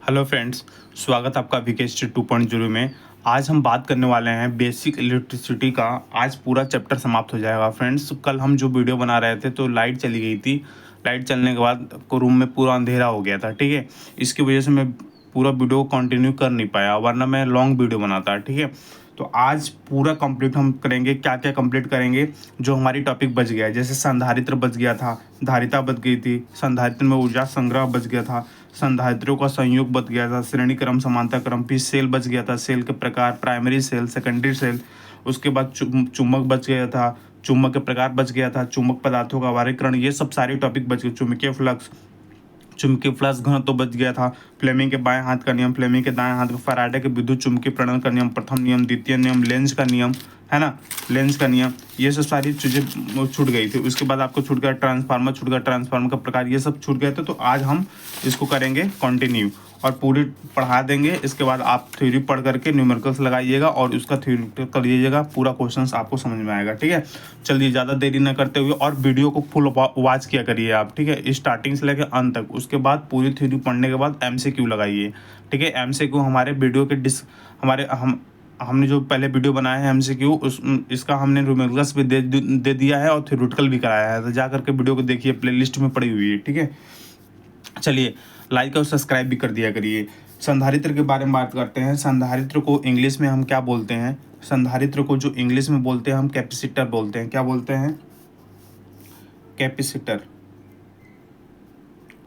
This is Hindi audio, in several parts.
हेलो फ्रेंड्स, स्वागत आपका वीकेएसटी 2.0 में। आज हम बात करने वाले हैं बेसिक इलेक्ट्रिसिटी का। आज पूरा चैप्टर समाप्त हो जाएगा फ्रेंड्स। कल हम जो वीडियो बना रहे थे तो लाइट चली गई थी। लाइट चलने के बाद को रूम में पूरा अंधेरा हो गया था, ठीक है। इसकी वजह से मैं पूरा वीडियो को कंटिन्यू कर नहीं पाया, वरना मैं लॉन्ग वीडियो बनाता, ठीक है। तो आज पूरा कंप्लीट हम करेंगे। क्या क्या कंप्लीट करेंगे? जो हमारी टॉपिक बच गया है, जैसे संधारित्र बच गया था, धारिता बच गई थी, संधारित्र में ऊर्जा संग्रह बच गया था, संधारित्रों का संयोग बच गया था, श्रेणी क्रम समांतर क्रम, फिर सेल बच गया था, सेल के प्रकार, प्राइमरी सेल, सेकेंडरी सेल। उसके बाद चुंबक बच गया था, चुंबक के प्रकार बच गया था, चुंबक पदार्थों का वर्गीकरण, ये सब सारी टॉपिक बच गए। चुंबकीय फ्लक्स, चुंबकीय फ्लक्स घनत्व तो बच गया था, फ्लेमिंग के बाएं हाथ का नियम, फ्लेमिंग के दाएं हाथ का, फैराडे के विद्युत चुंबकीय प्रणन का नियम, प्रथम नियम, द्वितीय नियम, लेंज का नियम, है ना, लेंज का नियम, ये सब सारी चीज़ें छूट गई थी। उसके बाद आपको छूट गया ट्रांसफार्मर, छूट गया ट्रांसफार्मर का प्रकार, ये सब छूट गए थे। तो आज हम इसको करेंगे कंटिन्यू और पूरी पढ़ा देंगे। इसके बाद आप थ्योरी पढ़ करके न्यूमेरिकल्स लगाइएगा और उसका थ्योरी कर लीजिएगा, पूरा क्वेश्चंस आपको समझ में आएगा, ठीक है। चलिए ज़्यादा देरी न करते हुए, और वीडियो को फुल वॉच किया करिए आप, ठीक है, स्टार्टिंग से लेकर अंत तक। उसके बाद पूरी थ्योरी पढ़ने के बाद MCQ लगाइए, ठीक है। MCQ हमारे वीडियो के हमने जो पहले वीडियो बनाया है MCQ, इसका हमने न्यूमेरिकल्स भी दे दिया है और थ्योरेटिकल भी कराया है। तो जा करके वीडियो को देखिए, प्लेलिस्ट में पड़ी हुई है, ठीक है। चलिए, लाइक और सब्सक्राइब भी कर दिया करिए। संधारित्र के बारे में बात करते हैं। संधारित्र को इंग्लिश में हम क्या बोलते हैं? संधारित्र को जो इंग्लिश में बोलते हैं हम कैपेसिटर बोलते हैं। क्या बोलते हैं? कैपेसिटर।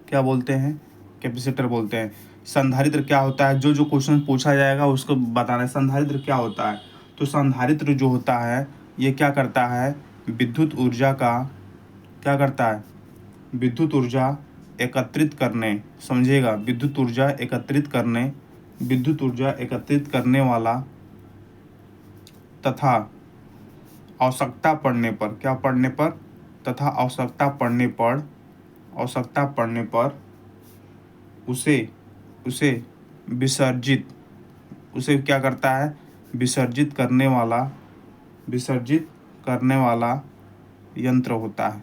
क्या बोलते हैं? कैपेसिटर बोलते हैं। संधारित्र क्या होता है? जो जो क्वेश्चन पूछा जाएगा उसको बताना है। संधारित्र क्या होता है? तो संधारित्र जो होता है ये क्या करता है? विद्युत ऊर्जा का क्या करता है? विद्युत ऊर्जा एकत्रित करने, समझिएगा, विद्युत ऊर्जा एकत्रित करने, विद्युत ऊर्जा एकत्रित करने वाला तथा आवश्यकता पड़ने पर, क्या पड़ने पर? तथा आवश्यकता पड़ने पर उसे उसे विसर्जित, उसे क्या करता है? विसर्जित करने वाला यंत्र होता है।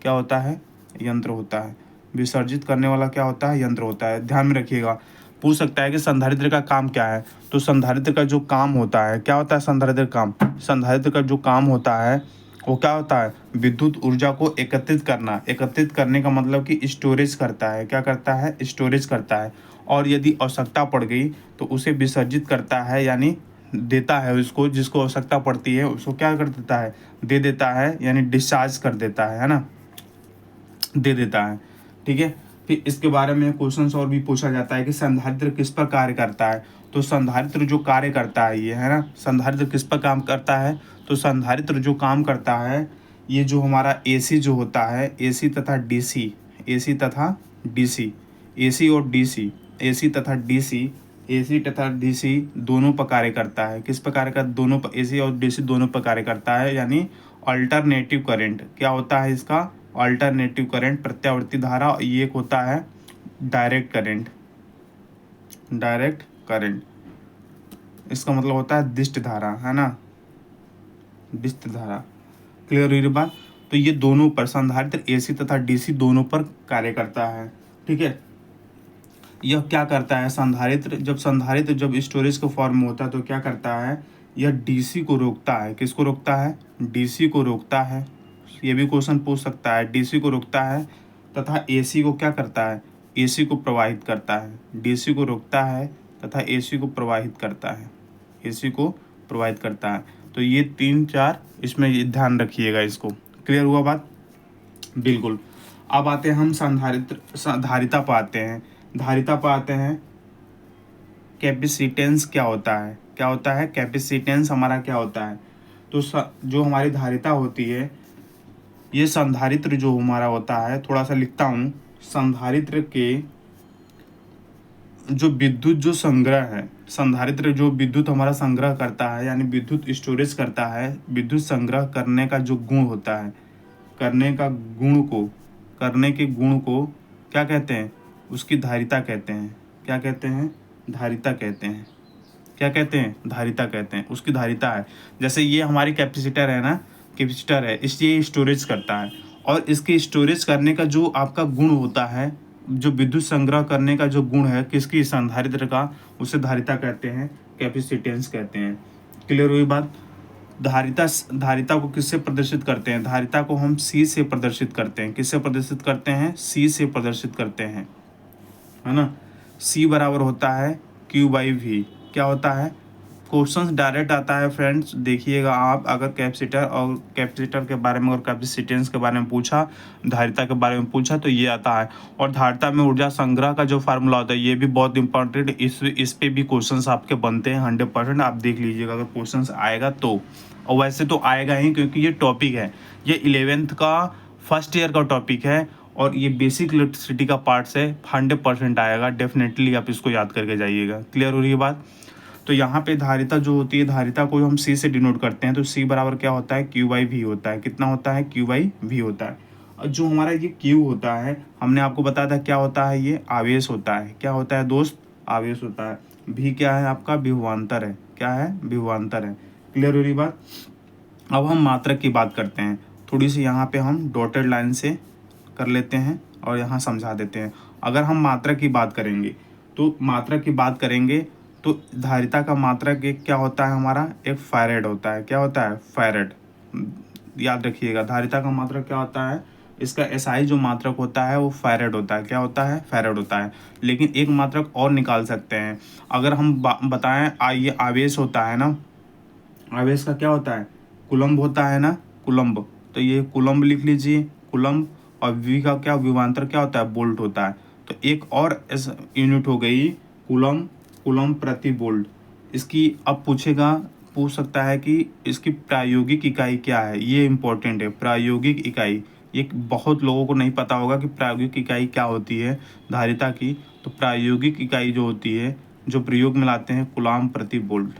क्या होता है? यंत्र होता है। विसर्जित करने वाला क्या होता है? यंत्र होता है। ध्यान में रखिएगा। पूछ सकता है कि संधारित्र का काम क्या है? तो संधारित्र का जो काम होता है, क्या होता है संधारित्र काम? संधारित्र का जो काम होता है वो क्या होता है? विद्युत ऊर्जा को एकत्रित करना। एकत्रित करने का मतलब कि स्टोरेज करता है। क्या करता है? स्टोरेज करता है। और यदि आवश्यकता पड़ गई तो उसे विसर्जित करता है, यानी देता है उसको, जिसको आवश्यकता पड़ती है उसको क्या कर देता है? दे देता है, यानी डिस्चार्ज कर देता है ना, दे देता है, ठीक है। फिर इसके बारे में क्वेश्चंस और भी पूछा जाता है कि संधारित्र किस पर कार्य करता है। तो संधारित्र जो कार्य करता है ये, है ना, संधारित्र किस पर काम करता है? तो संधारित्र जो काम करता है, ये जो हमारा AC जो होता है, AC तथा DC, AC तथा DC, AC और DC, AC तथा DC, AC तथा DC दोनों पर कार्य करता है। किस पर कार्य करता है? दोनों पर, AC और DC दोनों पर कार्य करता है, यानी अल्टरनेटिव करंट। क्या होता है इसका? अल्टरनेटिव करंट, प्रत्यावर्ती धारा। ये एक होता है डायरेक्ट करंट। डायरेक्ट करंट इसका मतलब होता है दिष्ट धारा, है ना, दिष्ट धारा। क्लियर हुई बात? तो ये दोनों पर, संधारित्र AC तथा DC दोनों पर कार्य करता है, ठीक है। यह क्या करता है? संधारित्र जब स्टोरेज के फॉर्म में होता है तो क्या करता है? यह DC को रोकता है। किसको रोकता है? DC को रोकता है। ये भी क्वेश्चन पूछ सकता है। DC को रोकता है तथा AC को क्या करता है? AC को प्रवाहित करता है। DC को रोकता है तथा AC को प्रवाहित करता है। AC को प्रवाहित करता है। तो ये 3-4 इसमें ये ध्यान रखिएगा इसको। क्लियर हुआ बात? बिल्कुल। अब आते हैं हम धारिता पर आते हैं। धारिता पर आते हैं। कैपेसिटेंस क्या होता है? क्या होता है? कैपेसिटेंस हमारा क्या होता है? तो जो हमारी धारिता होती है, ये संधारित्र जो हमारा होता है, थोड़ा सा लिखता हूँ, संधारित्र के जो विद्युत जो संग्रह है, संधारित्र जो विद्युत हमारा संग्रह करता है, यानी विद्युत स्टोरेज करता है, विद्युत संग्रह करने का जो गुण होता है, करने के गुण को क्या कहते हैं? उसकी धारिता कहते हैं। क्या कहते हैं? धारिता कहते हैं। क्या कहते हैं? धारिता कहते हैं। उसकी धारिता है। जैसे ये हमारी कैपेसिटर है ना, कैपेसिटर है, इसलिए स्टोरेज करता है, और इसके स्टोरेज करने का जो आपका गुण होता है जो विद्युत संग्रह करने का जो गुण है किसकी, संधारित्र का, उसे धारिता कहते हैं, कैपेसिटेंस कहते हैं। क्लियर हुई बात। धारिता को किससे प्रदर्शित करते हैं, धारिता को हम सी से प्रदर्शित करते हैं। किससे प्रदर्शित करते हैं, सी से प्रदर्शित करते हैं, है ना। सी बराबर होता है Q/V। क्या होता है, क्वेश्चन डायरेक्ट आता है फ्रेंड्स, देखिएगा आप। अगर कैपेसिटर के बारे में और कैपेसिटेंस के बारे में पूछा, धारिता के बारे में पूछा तो ये आता है। और धारिता में ऊर्जा संग्रह का जो फार्मूला होता है ये भी बहुत इंपॉर्टेंट, इस पे भी क्वेश्चंस आपके बनते हैं 100%। आप देख लीजिएगा अगर क्वेश्चंस आएगा तो, और वैसे तो आएगा ही क्योंकि ये टॉपिक है, ये 11th का फर्स्ट ईयर का टॉपिक है और ये बेसिक इलेक्ट्रिसिटी का पार्ट से 100% आएगा। डेफिनेटली आप इसको याद करके जाइएगा। क्लियर हो रही है बात। तो यहाँ पे धारिता जो होती है, धारिता को हम सी से डिनोट करते हैं, तो सी बराबर क्या होता है, Q/V होता है। कितना होता है, Q/V होता है। और जो हमारा ये Q होता है, हमने आपको बताया था क्या होता है, ये आवेश होता है। क्या होता है दोस्त, आवेश होता है। V क्या है आपका, विभवांतर है। क्या है, विभवांतर है। क्लियर हो रही बात। अब हम मात्रक की बात करते हैं। थोड़ी सी यहाँ पे हम डॉटेड लाइन से कर लेते हैं और यहाँ समझा देते हैं। अगर हम मात्रक की बात करेंगे तो धारिता का मात्रक एक क्या होता है हमारा, एक फैरेड होता है। क्या होता है, फैरेड। याद रखिएगा, धारिता का मात्रक क्या होता है, इसका एसआई जो मात्रक होता है वो फैरेड होता है। क्या होता है, फैरेड होता है। लेकिन एक मात्रक और निकाल सकते हैं। अगर हम बताएं, ये आवेश होता है ना, आवेश का क्या होता है, कूलम्ब होता है ना, कूलम्ब। तो ये कूलम्ब लिख लीजिए, कूलम्ब। और वी का क्या, विभवांतर क्या होता है, वोल्ट होता है। तो एक और यूनिट हो गई कूलम्ब, कूलम्ब प्रति वोल्ट। इसकी अब पूछ सकता है कि इसकी प्रायोगिक इकाई क्या है। ये इंपॉर्टेंट है, प्रायोगिक इकाई। ये बहुत लोगों को नहीं पता होगा कि प्रायोगिक इकाई क्या होती है धारिता की। तो प्रायोगिक इकाई जो होती है, जो प्रयोग में लाते हैं, कूलम्ब प्रति वोल्ट।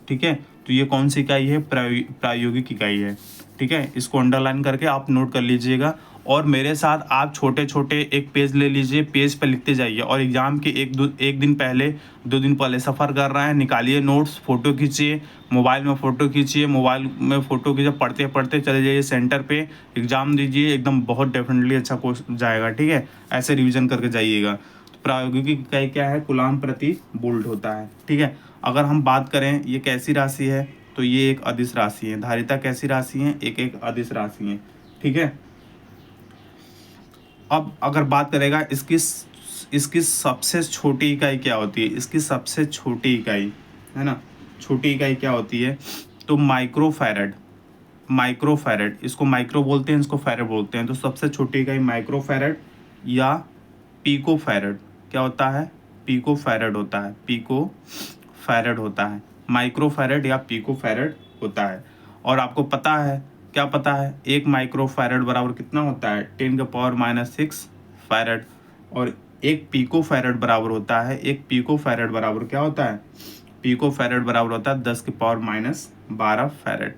ठीक है, तो ये कौन सी इकाई है, प्रायोगिक इकाई है। ठीक है, इसको अंडरलाइन करके आप नोट कर लीजिएगा। और मेरे साथ आप छोटे छोटे एक पेज ले लीजिए, पेज पर लिखते जाइए। और एग्जाम के एक दिन पहले, 2 दिन पहले सफ़र कर रहे हैं, निकालिए नोट्स, फ़ोटो खींचिए, मोबाइल में फ़ोटो खींचिए, पढ़ते पढ़ते चले जाइए सेंटर पे, एग्ज़ाम दीजिए। एकदम बहुत डेफिनेटली अच्छा कोर्स जाएगा। ठीक है, ऐसे रिविज़न करके जाइएगा। प्रायोगिक इकाई क्या है, कूलम्ब प्रति वोल्ट होता है। ठीक है, अगर हम बात करें ये कैसी राशि है, तो ये एक अदिश राशि है। धारिता कैसी राशि है, एक अदिश राशि है। ठीक है, अब अगर बात करेगा इसकी सबसे छोटी इकाई क्या होती है, इसकी सबसे छोटी इकाई, है ना, छोटी इकाई क्या होती है, तो माइक्रोफैरड। इसको माइक्रो बोलते हैं, इसको फैरड बोलते हैं। तो सबसे छोटी इकाई माइक्रोफैरड या पिकोफैरड। क्या होता है, पिकोफैरड होता है, पिकोफैरड होता है। माइक्रोफैरड या पिकोफैरड होता है। और आपको पता है, क्या पता है, 1 माइक्रोफैरड बराबर कितना होता है, 10⁻⁶ फैरड। और 1 पिकोफैरड बराबर होता है, 1 पिकोफैरड बराबर क्या होता है, पिकोफैरड बराबर होता है 10⁻12 फैरड।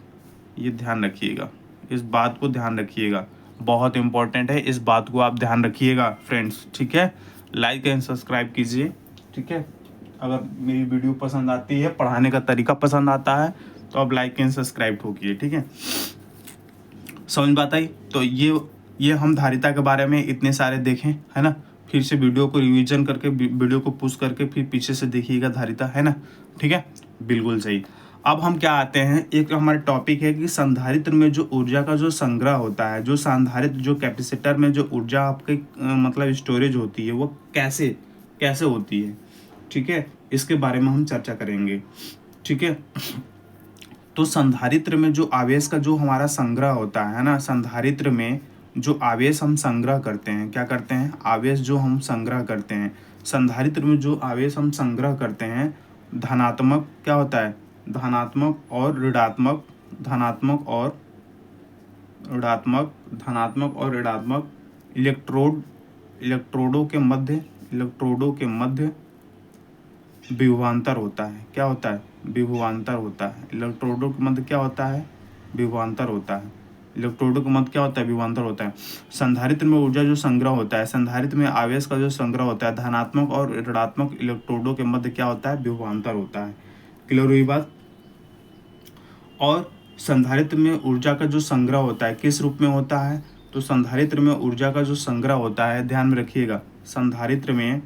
ये ध्यान रखिएगा, इस बात को ध्यान रखिएगा, बहुत इंपॉर्टेंट है, इस बात को आप ध्यान रखिएगा फ्रेंड्स। ठीक है, लाइक एंड सब्सक्राइब कीजिए। ठीक है, अगर मेरी वीडियो पसंद आती है, पढ़ाने का तरीका पसंद आता है, तो आप लाइक एंड सब्सक्राइब ठोकिए। ठीक है, समझ बात आई। तो ये हम धारिता के बारे में इतने सारे देखें, है ना। फिर से वीडियो को रिवीजन करके, वीडियो को पुश करके फिर पीछे से देखिएगा धारिता, है ना। ठीक है, बिल्कुल सही। अब हम क्या आते हैं, एक हमारे टॉपिक है कि संधारित्र में जो ऊर्जा का जो संग्रह होता है, जो संधारित्र, जो कैपेसिटर में जो ऊर्जा आपके मतलब स्टोरेज होती है, वो कैसे होती है। ठीक है, इसके बारे में हम चर्चा करेंगे। ठीक है, तो संधारित्र में जो आवेश का जो हमारा संग्रह होता है ना, संधारित्र में जो आवेश हम संग्रह करते हैं, क्या करते हैं, आवेश जो हम संग्रह करते हैं, संधारित्र में जो आवेश हम संग्रह करते हैं, धनात्मक क्या होता है, धनात्मक और ऋणात्मक, धनात्मक और ऋणात्मक इलेक्ट्रोडों के मध्य विभवांतर होता है। क्या होता है, विभवांतर होता है। इलेक्ट्रोडों के मध्य क्या होता है, विभवांतर होता है। इलेक्ट्रोडों के मध्य क्या होता है, विभवांतर होता है। संधारित्र में ऊर्जा जो संग्रह होता है, संधारित्र में आवेश का जो संग्रह होता है, धनात्मक और ऋणात्मक इलेक्ट्रोडों के मध्य क्या होता है, विभवांतर होता है। क्लियर हुई बात। और संधारित्र में ऊर्जा का जो संग्रह होता है किस रूप में होता है, तो संधारित्र में ऊर्जा का जो संग्रह होता है, ध्यान में रखिएगा, संधारित्र में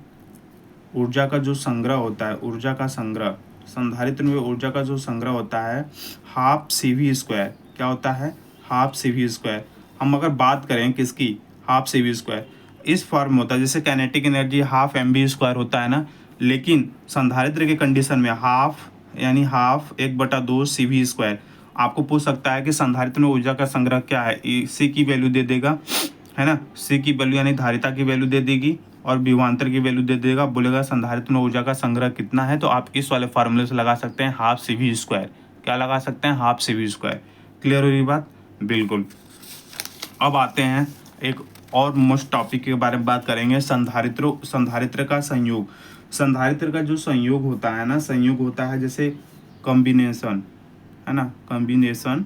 ऊर्जा का जो संग्रह होता है, ऊर्जा का संग्रह, संधारित्र में ऊर्जा का जो संग्रह होता है हाफ सी वी स्क्वायर, क्या होता है, हाफ सी वी स्क्वायर। हम अगर बात करें किसकी, हाफ सी वी स्क्वायर, इस फॉर्म में होता है, जैसे kinetic energy half M B square होता है ना, लेकिन संधारित्र के कंडीशन में हाफ यानी हाफ 1/2 सी वी स्क्वायर। आपको पूछ सकता है कि संधारित्र में ऊर्जा का संग्रह क्या है, सी की वैल्यू दे देगा, है ना, सी की वैल्यू यानी धारिता की वैल्यू दे देगी और विभवांतर की वैल्यू दे देगा, बोलेगा संधारित्र में ऊर्जा का संग्रह कितना है, तो आप इस वाले फार्मूले से लगा सकते हैं हाफ सी वी स्क्वायर। क्या लगा सकते हैं, half C V square. Clear हो रही बात, बिल्कुल। अब आते हैं एक और मोस्ट टॉपिक के बारे में बात करेंगे, संधारित्र का संयोग। संधारित्र का जो संयोग होता है ना, संयोग होता है जैसे कॉम्बिनेशन, है ना, कॉम्बिनेशन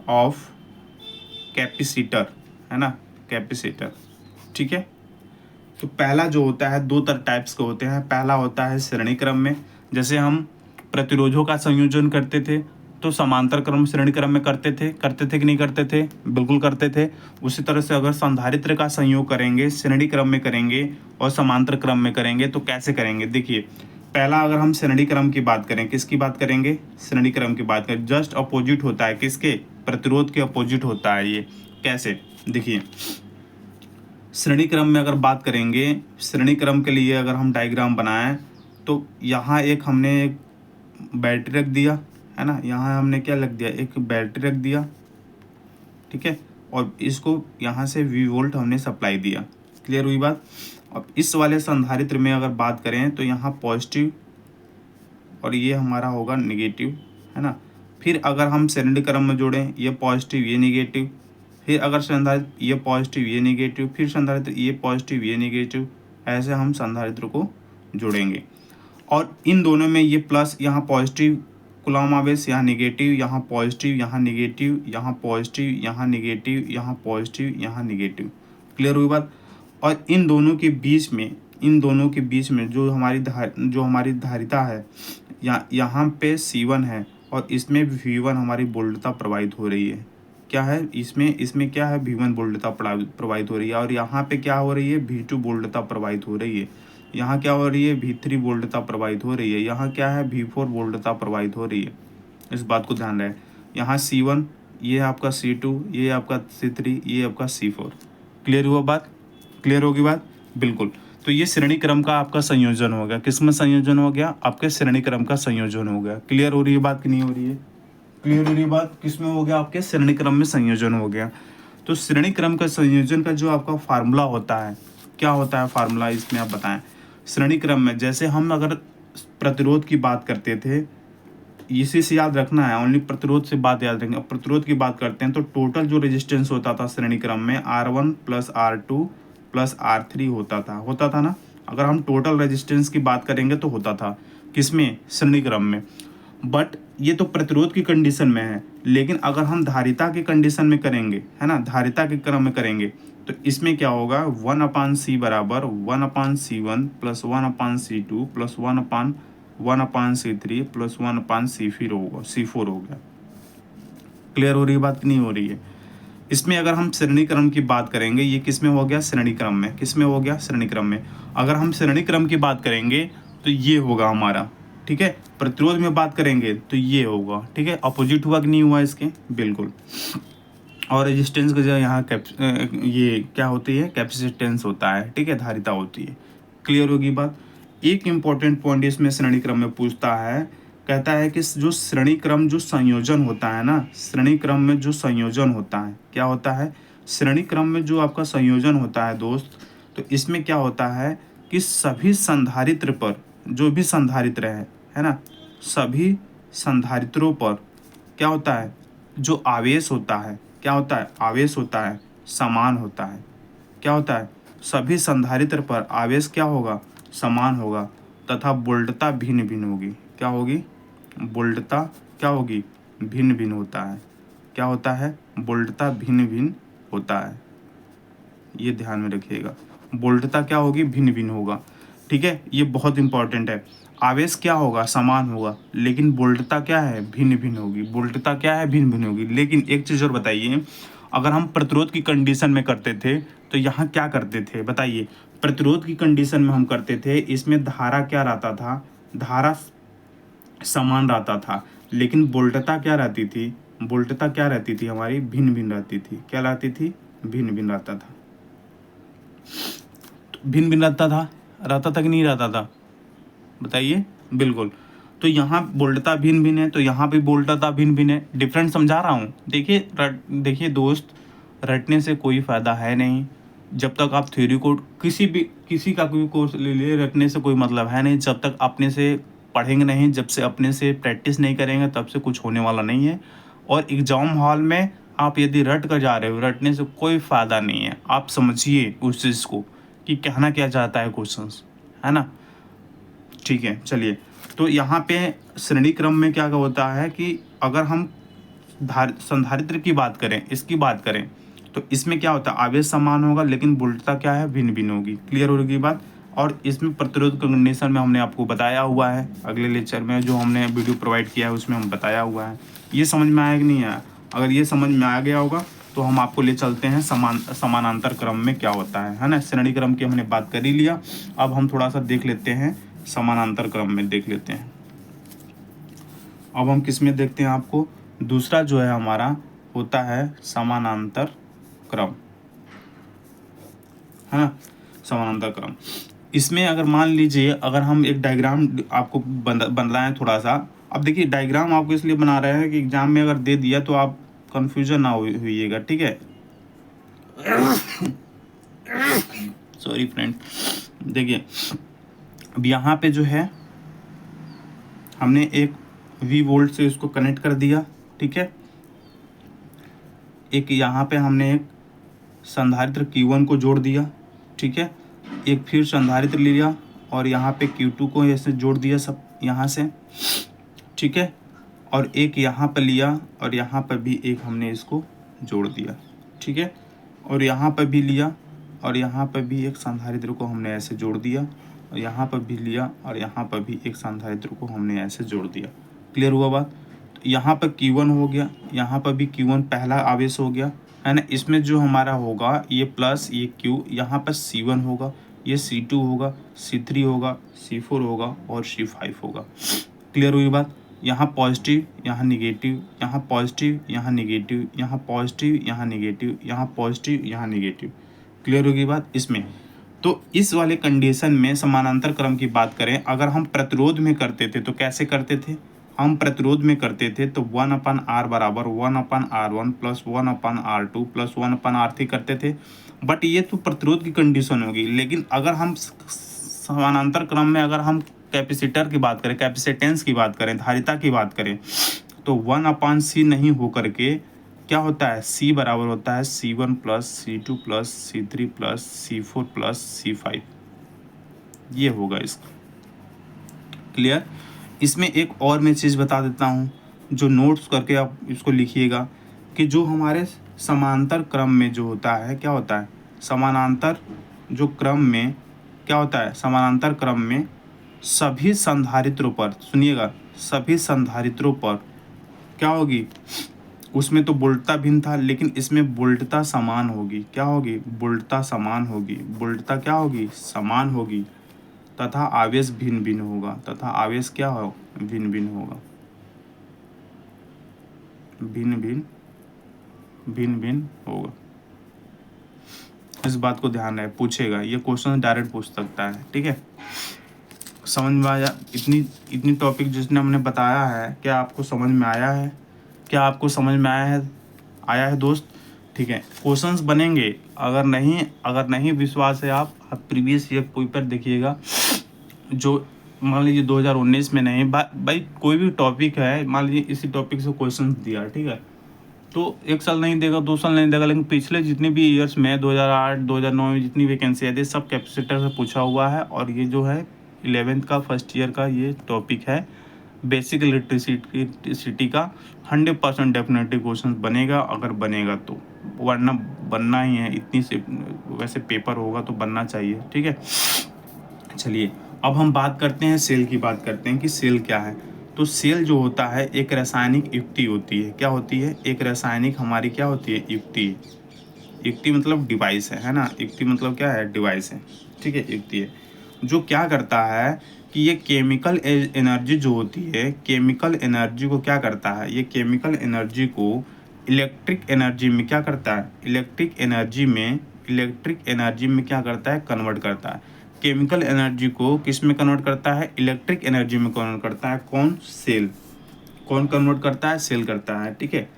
ऑफ कैपेसिटर, है ना, कैपेसिटर, ठीक है। तो पहला जो होता है, दो टाइप्स के होते हैं। पहला होता है श्रेणी क्रम में, जैसे हम प्रतिरोधों का संयोजन करते थे तो समांतर क्रम श्रेणी क्रम में करते थे कि नहीं करते थे, बिल्कुल करते थे। उसी तरह से अगर संधारित्र का संयोग करेंगे, श्रेणी क्रम में करेंगे और समांतर क्रम में करेंगे तो कैसे करेंगे, देखिए। पहला अगर हम श्रेणी क्रम की बात करें, किसकी बात करेंगे, श्रेणी क्रम की बात करें, जस्ट अपोजिट होता है किसके, प्रतिरोध के अपोजिट होता है ये। कैसे, देखिए, श्रेणी क्रम में अगर बात करेंगे, श्रेणी क्रम के लिए अगर हम डायग्राम बनाएं तो यहाँ एक हमने एक बैटरी रख दिया, है ना, यहाँ हमने क्या रख दिया, एक बैटरी रख दिया, ठीक है, और इसको यहाँ से V वोल्ट हमने सप्लाई दिया। क्लियर हुई बात। अब इस वाले संधारित्र में अगर बात करें तो यहाँ पॉजिटिव और ये हमारा होगा नेगेटिव, है ना। फिर अगर हम श्रेणी क्रम में जोड़ें, ये पॉजिटिव ये नेगेटिव, फिर अगर संधारित्र ये पॉजिटिव ये नेगेटिव, फिर संधारित्र ये पॉजिटिव ये नेगेटिव, ऐसे हम संधारित्र को जोड़ेंगे। और इन दोनों में ये प्लस, यहाँ पॉजिटिव कूलम आवेश, यहाँ नेगेटिव, यहाँ पॉजिटिव, यहाँ नेगेटिव, यहाँ पॉजिटिव, यहाँ नेगेटिव, यहाँ पॉजिटिव, यहाँ नेगेटिव। क्लियर हुई बात। और इन दोनों के बीच में जो हमारी धारिता है, यहाँ पे C1 है और इसमें V1 हमारी वोल्टता प्रवाहित हो रही है। क्या है इसमें क्या है, V1 वोल्टता प्रवाहित हो रही है, और यहाँ पे क्या हो रही है, V2 वोल्टता प्रवाहित हो रही है। यहाँ क्या हो रही है, V3 वोल्टता प्रवाहित हो रही है। यहाँ क्या है, V4 वोल्टता प्रवाहित हो रही है। इस बात को ध्यान रहे। यहाँ C1, ये आपका C2, ये आपका C3, ये आपका C4। क्लियर हुआ बात, क्लियर होगी बात, बिल्कुल। तो ये श्रेणी क्रम का आपका संयोजन हो गया। किसमें संयोजन हो गया, आपके श्रेणी क्रम का संयोजन हो गया। क्लियर हो रही है बात कि नहीं हो रही है, क्लियर हो रही है बात। किसमें हो गया, आपके श्रेणी क्रम में संयोजन हो गया। तो श्रेणी क्रम का संयोजन का जो आपका फार्मूला होता है, क्या होता है फार्मूला, इसमें आप बताएं। श्रेणी क्रम में जैसे हम अगर प्रतिरोध की बात करते थे, इसी से याद रखना है, ओनली प्रतिरोध से बात याद रखेंगे। प्रतिरोध की बात करते हैं तो टोटल जो रेजिस्टेंस होता था श्रेणी क्रम में R1 + R2 + R3 होता था ना। अगर हम टोटल रेजिस्टेंस की बात करेंगे तो होता था किसमें, श्रेणी क्रम में। बट ये तो प्रतिरोध की कंडीशन में है, लेकिन अगर हम धारिता की कंडीशन में करेंगे, है ना, धारिता के क्रम में करेंगे तो इसमें क्या होगा, 1/C बराबर 1/C1 + 1/C2 + 1/1/C3 + 1/C4 होगा। क्लियर हो रही है बात कि नहीं हो रही है। इसमें अगर हम श्रेणी क्रम की बात करेंगे, ये किस में हो गया, श्रेणी क्रम में। किस में हो गया, श्रेणी क्रम में। अगर हम श्रेणी क्रम की बात करेंगे तो ये होगा हमारा, ठीक है। प्रतिरोध में बात करेंगे तो ये होगा, ठीक है। अपोजिट हुआ कि नहीं हुआ इसके, बिल्कुल। और रेजिस्टेंस का जो यहाँ ये क्या होती है, कैपेसिटेंस होता है, ठीक है, धारिता होती है। क्लियर होगी बात। एक इम्पॉर्टेंट पॉइंट इसमें श्रेणी क्रम में पूछता है, कहता है कि जो श्रेणी क्रम जो संयोजन होता है ना, श्रेणी क्रम में जो संयोजन होता है, क्या होता है, श्रेणी क्रम में जो आपका संयोजन होता है दोस्त, तो इसमें क्या होता है कि सभी संधारित्र पर, जो भी संधारित्र है ना, सभी संधारित्रों पर क्या होता है, जो आवेश होता है, क्या होता है, आवेश होता है, समान होता है। क्या होता है, सभी संधारित्र पर आवेश क्या होगा, समान होगा, तथा वोल्टता भिन्न भिन्न होगी। क्या होगी, वोल्टता क्या होगी, भिन्न भिन्न होता है। क्या होता है, वोल्टता भिन्न भिन्न होता है। ये ध्यान में रखिएगा, वोल्टता क्या होगी, भिन्न भिन्न होगा, ठीक है। ये बहुत इंपॉर्टेंट है। आवेश क्या होगा, समान होगा, लेकिन वोल्टता क्या है, भिन्न भिन्न होगी। वोल्टता क्या है, भिन्न भिन्न होगी। लेकिन एक चीज़ और बताइए, अगर हम प्रतिरोध की कंडीशन में करते थे तो यहाँ क्या करते थे बताइए। प्रतिरोध की कंडीशन में हम करते थे, इसमें धारा क्या रहता था, धारा समान रहता था, लेकिन वोल्टता क्या रहती थी, वोल्टता क्या रहती थी हमारी, भिन्न भिन्न रहती थी। क्या रहती थी, भिन्न भिन्न रहता था। भिन्न भिन्न रहता था कि नहीं रहता था बताइए। बिल्कुल। तो यहाँ वोल्टता भिन्न भिन्न है, तो यहाँ भी वोल्टता भिन्न भिन्न है। डिफरेंस समझा रहा हूँ। देखिए दोस्त, रटने से कोई फ़ायदा है नहीं। जब तक आप थ्योरी को किसी का कोई कोर्स ले लिए, रटने से कोई मतलब है नहीं। जब तक अपने से पढ़ेंगे नहीं, जब से अपने से प्रैक्टिस नहीं करेंगे, तब से कुछ होने वाला नहीं है। और एग्ज़ाम हॉल में आप यदि रट कर जा रहे हो, रटने से कोई फ़ायदा नहीं है। आप समझिए उस चीज़ को कि कहना क्या चाहता है क्वेश्चंस, है ना। ठीक है, चलिए। तो यहाँ पे श्रेणी क्रम में क्या होता है कि अगर हम संधारित्र की बात करें, इसकी बात करें, तो इसमें क्या होता है, आवेश समान होगा लेकिन वोल्टता क्या है, भिन्न भिन्न होगी। क्लियर होगी बात। और इसमें प्रतिरोध कंडीशन में हमने आपको बताया हुआ है, अगले लेक्चर में जो हमने वीडियो प्रोवाइड किया है उसमें हम बताया हुआ है। ये समझ में आया कि नहीं आया? अगर ये समझ में आ गया होगा तो हम आपको ले चलते हैं समानांतर क्रम में क्या होता है ना। श्रेणी क्रम की हमने बात कर ही लिया, अब हम थोड़ा सा देख लेते हैं समानांतर क्रम में, देख लेते हैं। अब हम किस में देखते हैं, आपको दूसरा जो है हमारा होता है समानांतर क्रम, है ना। समानांतर क्रम, इसमें अगर मान लीजिए अगर हम एक डायग्राम आपको बनाएं थोड़ा सा। अब देखिए डायग्राम आपको इसलिए बना रहे हैं कि एग्जाम में अगर दे दिया तो आप कंफ्यूजन ना होइएगा, ठीक है। Sorry friend. देखिए अब यहाँ पे जो है हमने एक V वोल्ट से इसको कनेक्ट कर दिया, ठीक है। एक यहाँ पे हमने एक संधारित्र Q1 को जोड़ दिया, ठीक है। एक फिर संधारित्र लिया और यहाँ पे Q2 को ऐसे जोड़ दिया सब यहाँ से, ठीक है। और एक यहाँ पर लिया और यहाँ पर भी एक हमने इसको जोड़ दिया, ठीक है। और यहाँ पर भी लिया और यहाँ पर भी एक संधारित्र को हमने ऐसे जोड़ दिया और यहाँ पर भी लिया और यहाँ पर भी एक संधारित्र को हमने ऐसे जोड़ दिया। क्लियर हुआ बात। तो यहाँ पर Q1 हो गया, यहाँ पर भी Q1 पहला आवेश हो गया, है ना। इसमें जो हमारा होगा ये प्लस ये Q, यहाँ पर C1 होगा, ये C2 होगा, C3 होगा, C4 होगा और C5 होगा। क्लियर हुई बात। यहाँ पॉजिटिव, यहाँ निगेटिव, यहाँ पॉजिटिव, यहाँ निगेटिव, यहाँ पॉजिटिव, यहाँ निगेटिव, यहाँ पॉजिटिव, यहाँ निगेटिव। क्लियर होगी बात इसमें। तो इस वाले कंडीशन में समानांतर क्रम की बात करें, अगर हम प्रतिरोध में करते थे तो कैसे करते थे, हम प्रतिरोध में करते थे तो 1/R बराबर 1/R1 plus 1/R2 plus 1/R3 करते थे। बट ये तो प्रतिरोध की कंडीशन होगी। लेकिन अगर हम समानांतर क्रम में अगर हम कैपेसिटर की बात करें, कैपेसिटेंस की बात करें, धारिता की बात करें, तो 1/C नहीं हो करके क्या होता है, C बराबर होता है C1 plus C2 plus C3 plus C4 plus C5। ये होगा इसका। क्लियर। इसमें एक और मैं चीज़ बता देता हूँ, जो नोट्स करके आप इसको लिखिएगा कि जो हमारे समांतर क्रम में जो होता है, क्या होता है समानांतर जो क्रम में क्या होता है, समानांतर क्रम में सभी संधारित्रों पर, सुनिएगा, सभी संधारित्रों पर क्या होगी, उसमें तो वोल्टता भिन्न था लेकिन इसमें वोल्टता समान होगी। क्या होगी, वोल्टता समान होगी। वोल्टता क्या होगी, समान होगी। तथा आवेश भिन्न भिन्न होगा, तथा आवेश क्या हो, भिन्न भिन्न होगा। भिन्न भिन्न होगा। इस बात को ध्यान रहे, पूछेगा ये क्वेश्चन डायरेक्ट पूछ सकता है, ठीक है। समझ में आया? इतनी टॉपिक जिसने हमने बताया है, क्या आपको समझ में आया है? क्या आपको समझ में आया है दोस्त? ठीक है, क्वेश्चंस बनेंगे। अगर नहीं विश्वास है, आप प्रीवियस ईयर पेपर देखिएगा, जो मान लीजिए 2019 में नहीं, भाई कोई भी टॉपिक है, मान लीजिए इसी टॉपिक से क्वेश्चन दिया, ठीक है, तो 1 साल नहीं देगा, 2 साल नहीं देगा, लेकिन पिछले जितने भी ईयर्स में 2008 2009 में जितनी वैकेंसी आई थी सब कैपेसिटर से पूछा हुआ है। और ये जो है 11th का फर्स्ट ईयर का ये टॉपिक है, बेसिक इलेक्ट्रिसिटी का 100% डेफिनेटली क्वेश्चन बनेगा, अगर बनेगा तो, वरना बनना ही है। इतनी से वैसे पेपर होगा तो बनना चाहिए, ठीक है। चलिए अब हम बात करते हैं सेल की, बात करते हैं कि सेल क्या है। तो सेल जो होता है एक रासायनिक युक्ति होती है। क्या होती है? एक रासायनिक हमारी क्या होती है? युक्ति। युक्ति मतलब डिवाइस है ना। युक्ति मतलब क्या है? डिवाइस है। ठीक है, युक्ति है जो क्या करता है कि ये केमिकल एनर्जी जो होती है, केमिकल एनर्जी को क्या करता है? ये केमिकल एनर्जी को इलेक्ट्रिक एनर्जी में क्या करता है? इलेक्ट्रिक एनर्जी में क्या करता है? कन्वर्ट करता है। केमिकल एनर्जी को किस में कन्वर्ट करता है? इलेक्ट्रिक एनर्जी में कन्वर्ट करता है। कौन? सेल। कौन कन्वर्ट करता है? सेल करता है। ठीक है,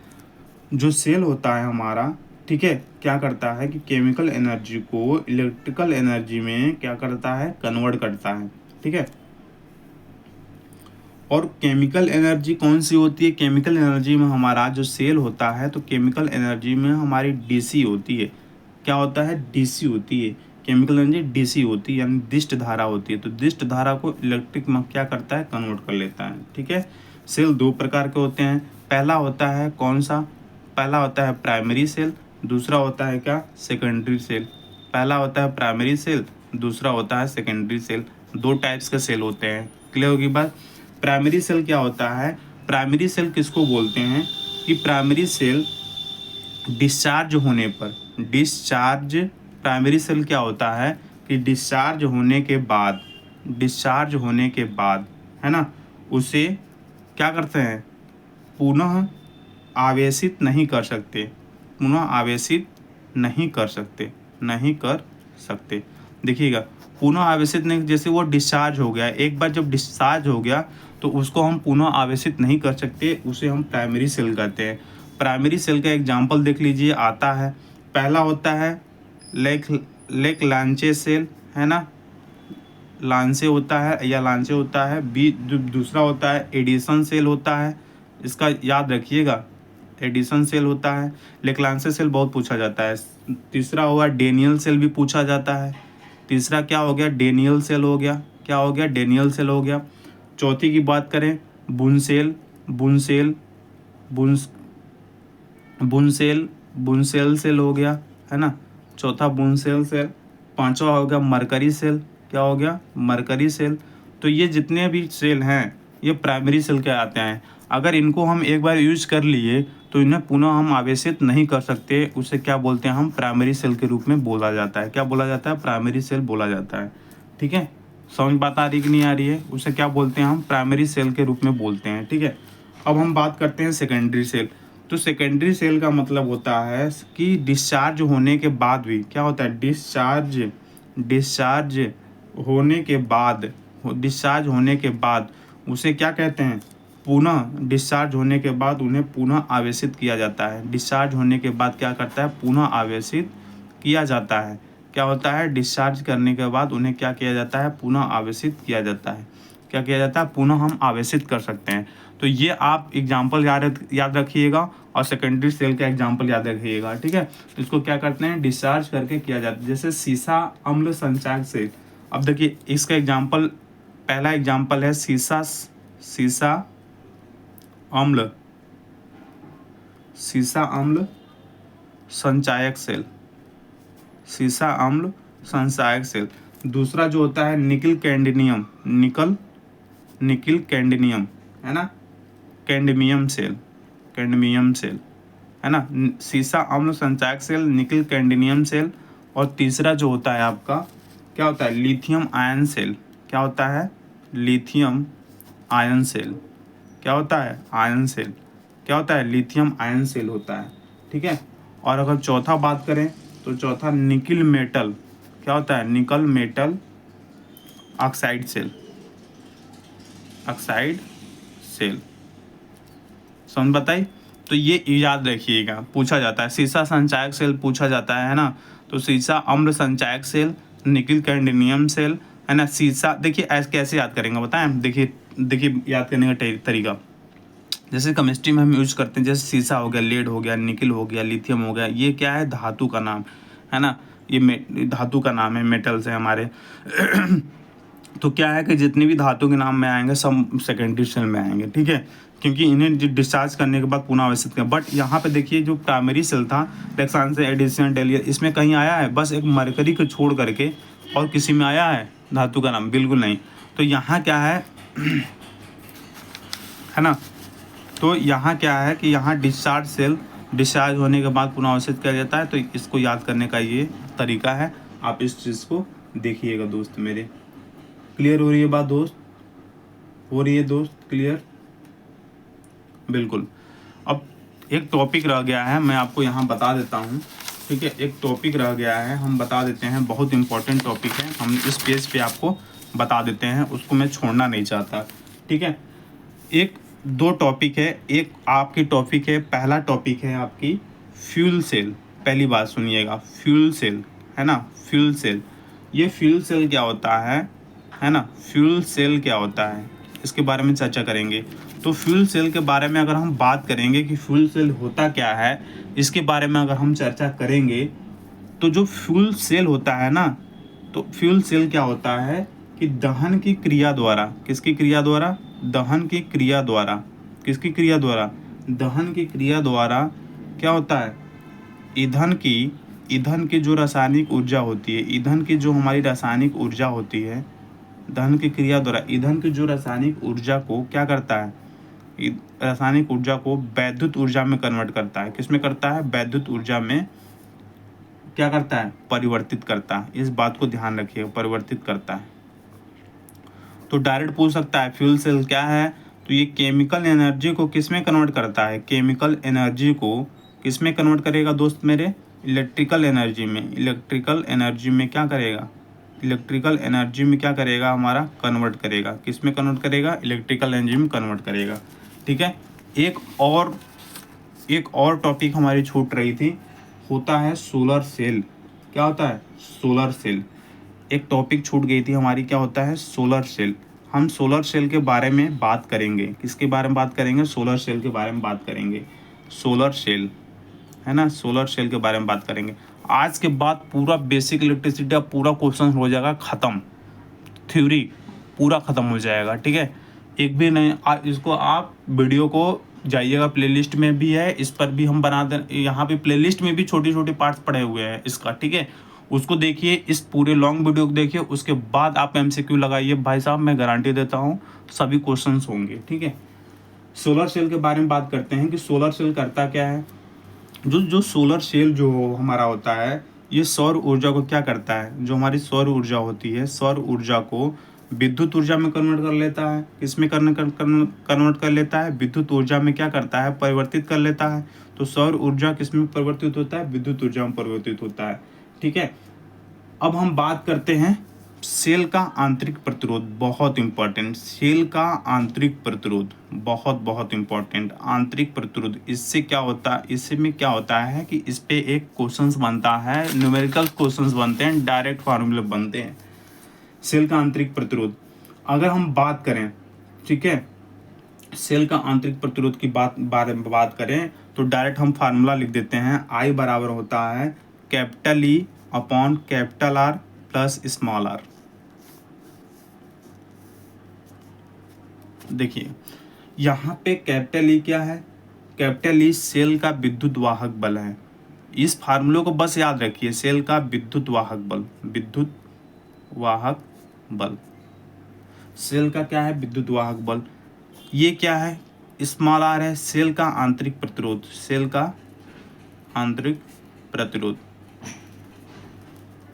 जो सेल होता है हमारा, ठीक है, क्या करता है कि केमिकल एनर्जी को इलेक्ट्रिकल एनर्जी में क्या करता है? कन्वर्ट करता है। ठीक है, और केमिकल एनर्जी कौन सी होती है? केमिकल एनर्जी में हमारा जो सेल होता है, तो केमिकल एनर्जी में हमारी डीसी होती है। क्या होता है? डीसी होती है। केमिकल एनर्जी डीसी होती है, यानी दिष्ट धारा होती है। तो दिष्ट धारा को इलेक्ट्रिक में क्या करता है? कन्वर्ट कर लेता है। ठीक है, सेल दो प्रकार के होते हैं। पहला होता है कौन सा? पहला होता है प्राइमरी सेल, दूसरा होता है क्या? Secondary cell. पहला होता है प्राइमरी सेल, दूसरा होता है सेकेंडरी सेल। दो टाइप्स के सेल होते हैं। क्लियर होगी बात? प्राइमरी सेल क्या होता है? प्राइमरी सेल किसको बोलते हैं कि प्राइमरी सेल डिस्चार्ज होने पर, प्राइमरी सेल क्या होता है कि डिस्चार्ज होने के बाद है ना, उसे क्या करते हैं? पुनः आवेशित नहीं कर सकते। देखिएगा, पुनः आवेशित नहीं, जैसे वो डिस्चार्ज हो गया, एक बार जब डिस्चार्ज हो गया तो उसको हम पुनः आवेशित नहीं कर सकते, उसे हम प्राइमरी सेल कहते हैं। प्राइमरी सेल का एग्जाम्पल देख लीजिए, आता है। पहला होता है लेक लांचे सेल, है ना, लांचे होता है। दूसरा होता है एडिशन सेल होता है, इसका याद रखिएगा, एडिशन सेल होता है। लेक्लांसे सेल बहुत पूछा जाता है। तीसरा होगा डेनियल सेल, भी पूछा जाता है। तीसरा क्या हो गया? डेनियल सेल हो गया। क्या हो गया? डेनियल सेल हो गया। चौथी की बात करें, बुनसेल सेल हो गया, है ना, चौथा बुनसेल सेल। पांचवा हो गया मरकरी सेल। क्या हो गया? Mercury cell. तो ये जितने भी सेल हैं ये प्राइमरी सेल के आते हैं। अगर इनको हम एक बार यूज कर लिए तो इन्हें पुनः हम आवेशित नहीं कर सकते। उसे क्या बोलते हैं? हम प्राइमरी सेल के रूप में बोला जाता है। क्या बोला जाता है? प्राइमरी सेल बोला जाता है। ठीक है, समझ बात आ रही कि नहीं आ रही है? उसे क्या बोलते हैं? हम प्राइमरी सेल के रूप में बोलते हैं। ठीक है, अब हम बात करते हैं सेकेंडरी सेल। तो सेकेंडरी सेल का मतलब होता है कि डिस्चार्ज होने के बाद भी क्या होता है? डिस्चार्ज होने के बाद उसे क्या कहते हैं? पुनः डिस्चार्ज होने के बाद उन्हें पुनः आवेशित किया जाता है। डिस्चार्ज होने के बाद क्या करता है? पुनः आवेशित किया जाता है। क्या होता है? डिस्चार्ज करने के बाद उन्हें क्या किया जाता है? पुनः आवेशित किया जाता है। क्या किया जाता है? पुनः हम आवेशित कर सकते हैं। तो ये आप एग्जाम्पल याद रखिएगा और सेकेंडरी सेल का एग्जाम्पल याद रखिएगा। ठीक है, तो इसको क्या करते हैं? डिस्चार्ज करके किया जाता है। जैसे सीसा अम्ल संचायक सेल। अब देखिए इसका एग्जाम्पल, पहला एग्जाम्पल है सीसा अम्ल संचायक सेल। दूसरा जो होता है निकिल कैडमियम है ना, कैडमियम सेल है ना, सीसा अम्ल संचायक सेल, निकिल कैडमियम सेल। और तीसरा जो होता है आपका क्या होता है? Lithium ion cell. क्या होता है? Lithium ion cell. क्या होता है? Ion cell. क्या होता है? लिथियम आयन सेल होता है। ठीक है, और अगर चौथा बात करें तो चौथा निकिल मेटल, क्या होता है? Nickel metal oxide cell. समझ बताई? तो ये याद रखिएगा, पूछा जाता है। सीसा संचायक सेल पूछा जाता है ना, तो सीसा अम्ल संचायक सेल, निकिल कैडमियम सेल, है ना। सीसा देखिए ऐसे कैसे याद करेंगे बताएं? देखिए याद करने का तरीका, जैसे केमिस्ट्री में हम यूज करते हैं, जैसे सीसा हो गया, लेड हो गया, निकिल हो गया, लिथियम हो गया, ये क्या है? धातु का नाम है ना, ये धातु का नाम है, मेटल्स है हमारे। तो क्या है कि जितने भी धातु के नाम में आएंगे सब सेकेंडरी सेल में आएंगे। ठीक है, क्योंकि इन्हें डिस्चार्ज करने के बाद पुनः आवेशित करें। बट यहाँ पे देखिए जो प्राइमरी सेल था, लेक्सांसे, एडिशन, डेलियर, इसमें कहीं आया है? बस एक मरकरी को छोड़ करके और किसी में आया है धातु का नाम? बिल्कुल नहीं। तो यहाँ क्या है है ना। तो यहाँ क्या है कि यहाँ डिस्चार्ज सेल डिस्चार्ज होने के बाद पुनः अवशोषित किया जाता है। तो इसको याद करने का ये तरीका है, आप इस चीज़ को देखिएगा दोस्त मेरे। क्लियर हो रही है बात दोस्त? हो रही है दोस्त क्लियर? बिल्कुल। अब एक टॉपिक रह गया है, मैं आपको यहाँ बता देता हूँ, ठीक है। एक टॉपिक रह गया है, हम बता देते हैं, बहुत इंपॉर्टेंट टॉपिक है, हम इस पेज पे आपको बता देते हैं, उसको मैं छोड़ना नहीं चाहता, ठीक है। एक दो टॉपिक है, एक आपकी टॉपिक है, पहला टॉपिक है आपकी फ्यूल सेल। पहली बात सुनिएगा, फ्यूल सेल, है ना, फ्यूल सेल। ये फ्यूल सेल क्या होता है ना, फ्यूल सेल क्या होता है, इसके बारे में चर्चा करेंगे। तो फ्यूल सेल के बारे में अगर हम बात करेंगे कि फ्यूल सेल होता क्या है, इसके बारे में अगर हम चर्चा करेंगे, तो जो फ्यूल सेल होता है ना, तो फ्यूल सेल क्या होता है कि दहन की क्रिया द्वारा, किसकी क्रिया द्वारा, दहन की क्रिया द्वारा, किसकी क्रिया द्वारा, दहन की क्रिया द्वारा क्या होता है, ईंधन की जो रासायनिक ऊर्जा होती है, ईंधन की जो हमारी रासायनिक ऊर्जा होती है, दहन की क्रिया द्वारा ईंधन की जो रासायनिक ऊर्जा को क्या करता है, रासायनिक ऊर्जा को वैद्युत ऊर्जा में कन्वर्ट करता है। किस में करता है, वैद्युत ऊर्जा में क्या करता है, परिवर्तित करता है। इस बात को ध्यान रखिए, परिवर्तित करता है। तो डायरेक्ट पूछ सकता है फ्यूल सेल क्या है, तो ये केमिकल एनर्जी को किस में कन्वर्ट करता है, केमिकल एनर्जी को किस में कन्वर्ट करेगा दोस्त मेरे, इलेक्ट्रिकल एनर्जी में। इलेक्ट्रिकल एनर्जी में क्या करेगा, इलेक्ट्रिकल एनर्जी में क्या करेगा, हमारा कन्वर्ट करेगा। किस में कन्वर्ट करेगा, इलेक्ट्रिकल एनर्जी में कन्वर्ट करेगा, ठीक है। एक और टॉपिक हमारी छूट रही थी, होता है सोलर सेल। क्या होता है, सोलर सेल। एक टॉपिक छूट गई थी हमारी, क्या होता है, सोलर सेल। हम सोलर सेल के बारे में बात करेंगे, किसके बारे में बात करेंगे, सोलर सेल के बारे में बात करेंगे। सोलर सेल, है ना, सोलर सेल के बारे में बात करेंगे। आज के बाद पूरा बेसिक इलेक्ट्रिसिटी का पूरा क्वेश्चन हो जाएगा ख़त्म, थ्योरी पूरा ख़त्म हो जाएगा, ठीक है। एक भी नहीं, इसको आप वीडियो को जाइएगा, प्लेलिस्ट में भी है, इस पर भी हम बना दें, यहाँ पे प्लेलिस्ट में भी छोटे छोटे पार्ट्स पड़े हुए हैं इसका, ठीक है। उसको देखिए, इस पूरे लॉन्ग वीडियो को देखिए, उसके बाद आप MCQ लगाइए, भाई साहब मैं गारंटी देता हूँ सभी क्वेश्चंस होंगे, ठीक है। सोलर सेल के बारे में बात करते हैं कि सोलर सेल करता क्या है। जो सोलर सेल जो हमारा होता है, ये सौर ऊर्जा को क्या करता है, जो हमारी सौर ऊर्जा होती है, सौर ऊर्जा को विद्युत ऊर्जा में कन्वर्ट कर लेता है। किसमें कन्वर्ट कर लेता है, विद्युत ऊर्जा में क्या करता है, परिवर्तित कर लेता है। तो सौर ऊर्जा किसमें परिवर्तित होता है, विद्युत ऊर्जा में परिवर्तित होता है, ठीक है। अब हम बात करते हैं सेल का आंतरिक प्रतिरोध, बहुत इंपॉर्टेंट। सेल का आंतरिक प्रतिरोध बहुत बहुत इंपॉर्टेंट, आंतरिक प्रतिरोध। इससे क्या होता है, इससे में क्या होता है कि इस पे एक क्वेश्चंस बनता है, न्यूमेरिकल क्वेश्चंस बनते हैं, डायरेक्ट फार्मूले बनते हैं। सेल का आंतरिक प्रतिरोध अगर हम बात करें, ठीक है, सेल का आंतरिक प्रतिरोध की बारे में बात करें, तो डायरेक्ट हम फार्मूला लिख देते हैं। I बराबर होता है capital E upon capital R plus small r। देखिए यहाँ पे कैपिटल E क्या है, कैपिटल E सेल का विद्युत वाहक बल है। इस फार्मूले को बस याद रखिए, सेल का विद्युत वाहक बल, विद्युत वाहक बल, सेल का क्या है, विद्युत वाहक बल। ये क्या है, स्मॉल r है, सेल का आंतरिक प्रतिरोध, सेल का आंतरिक प्रतिरोध।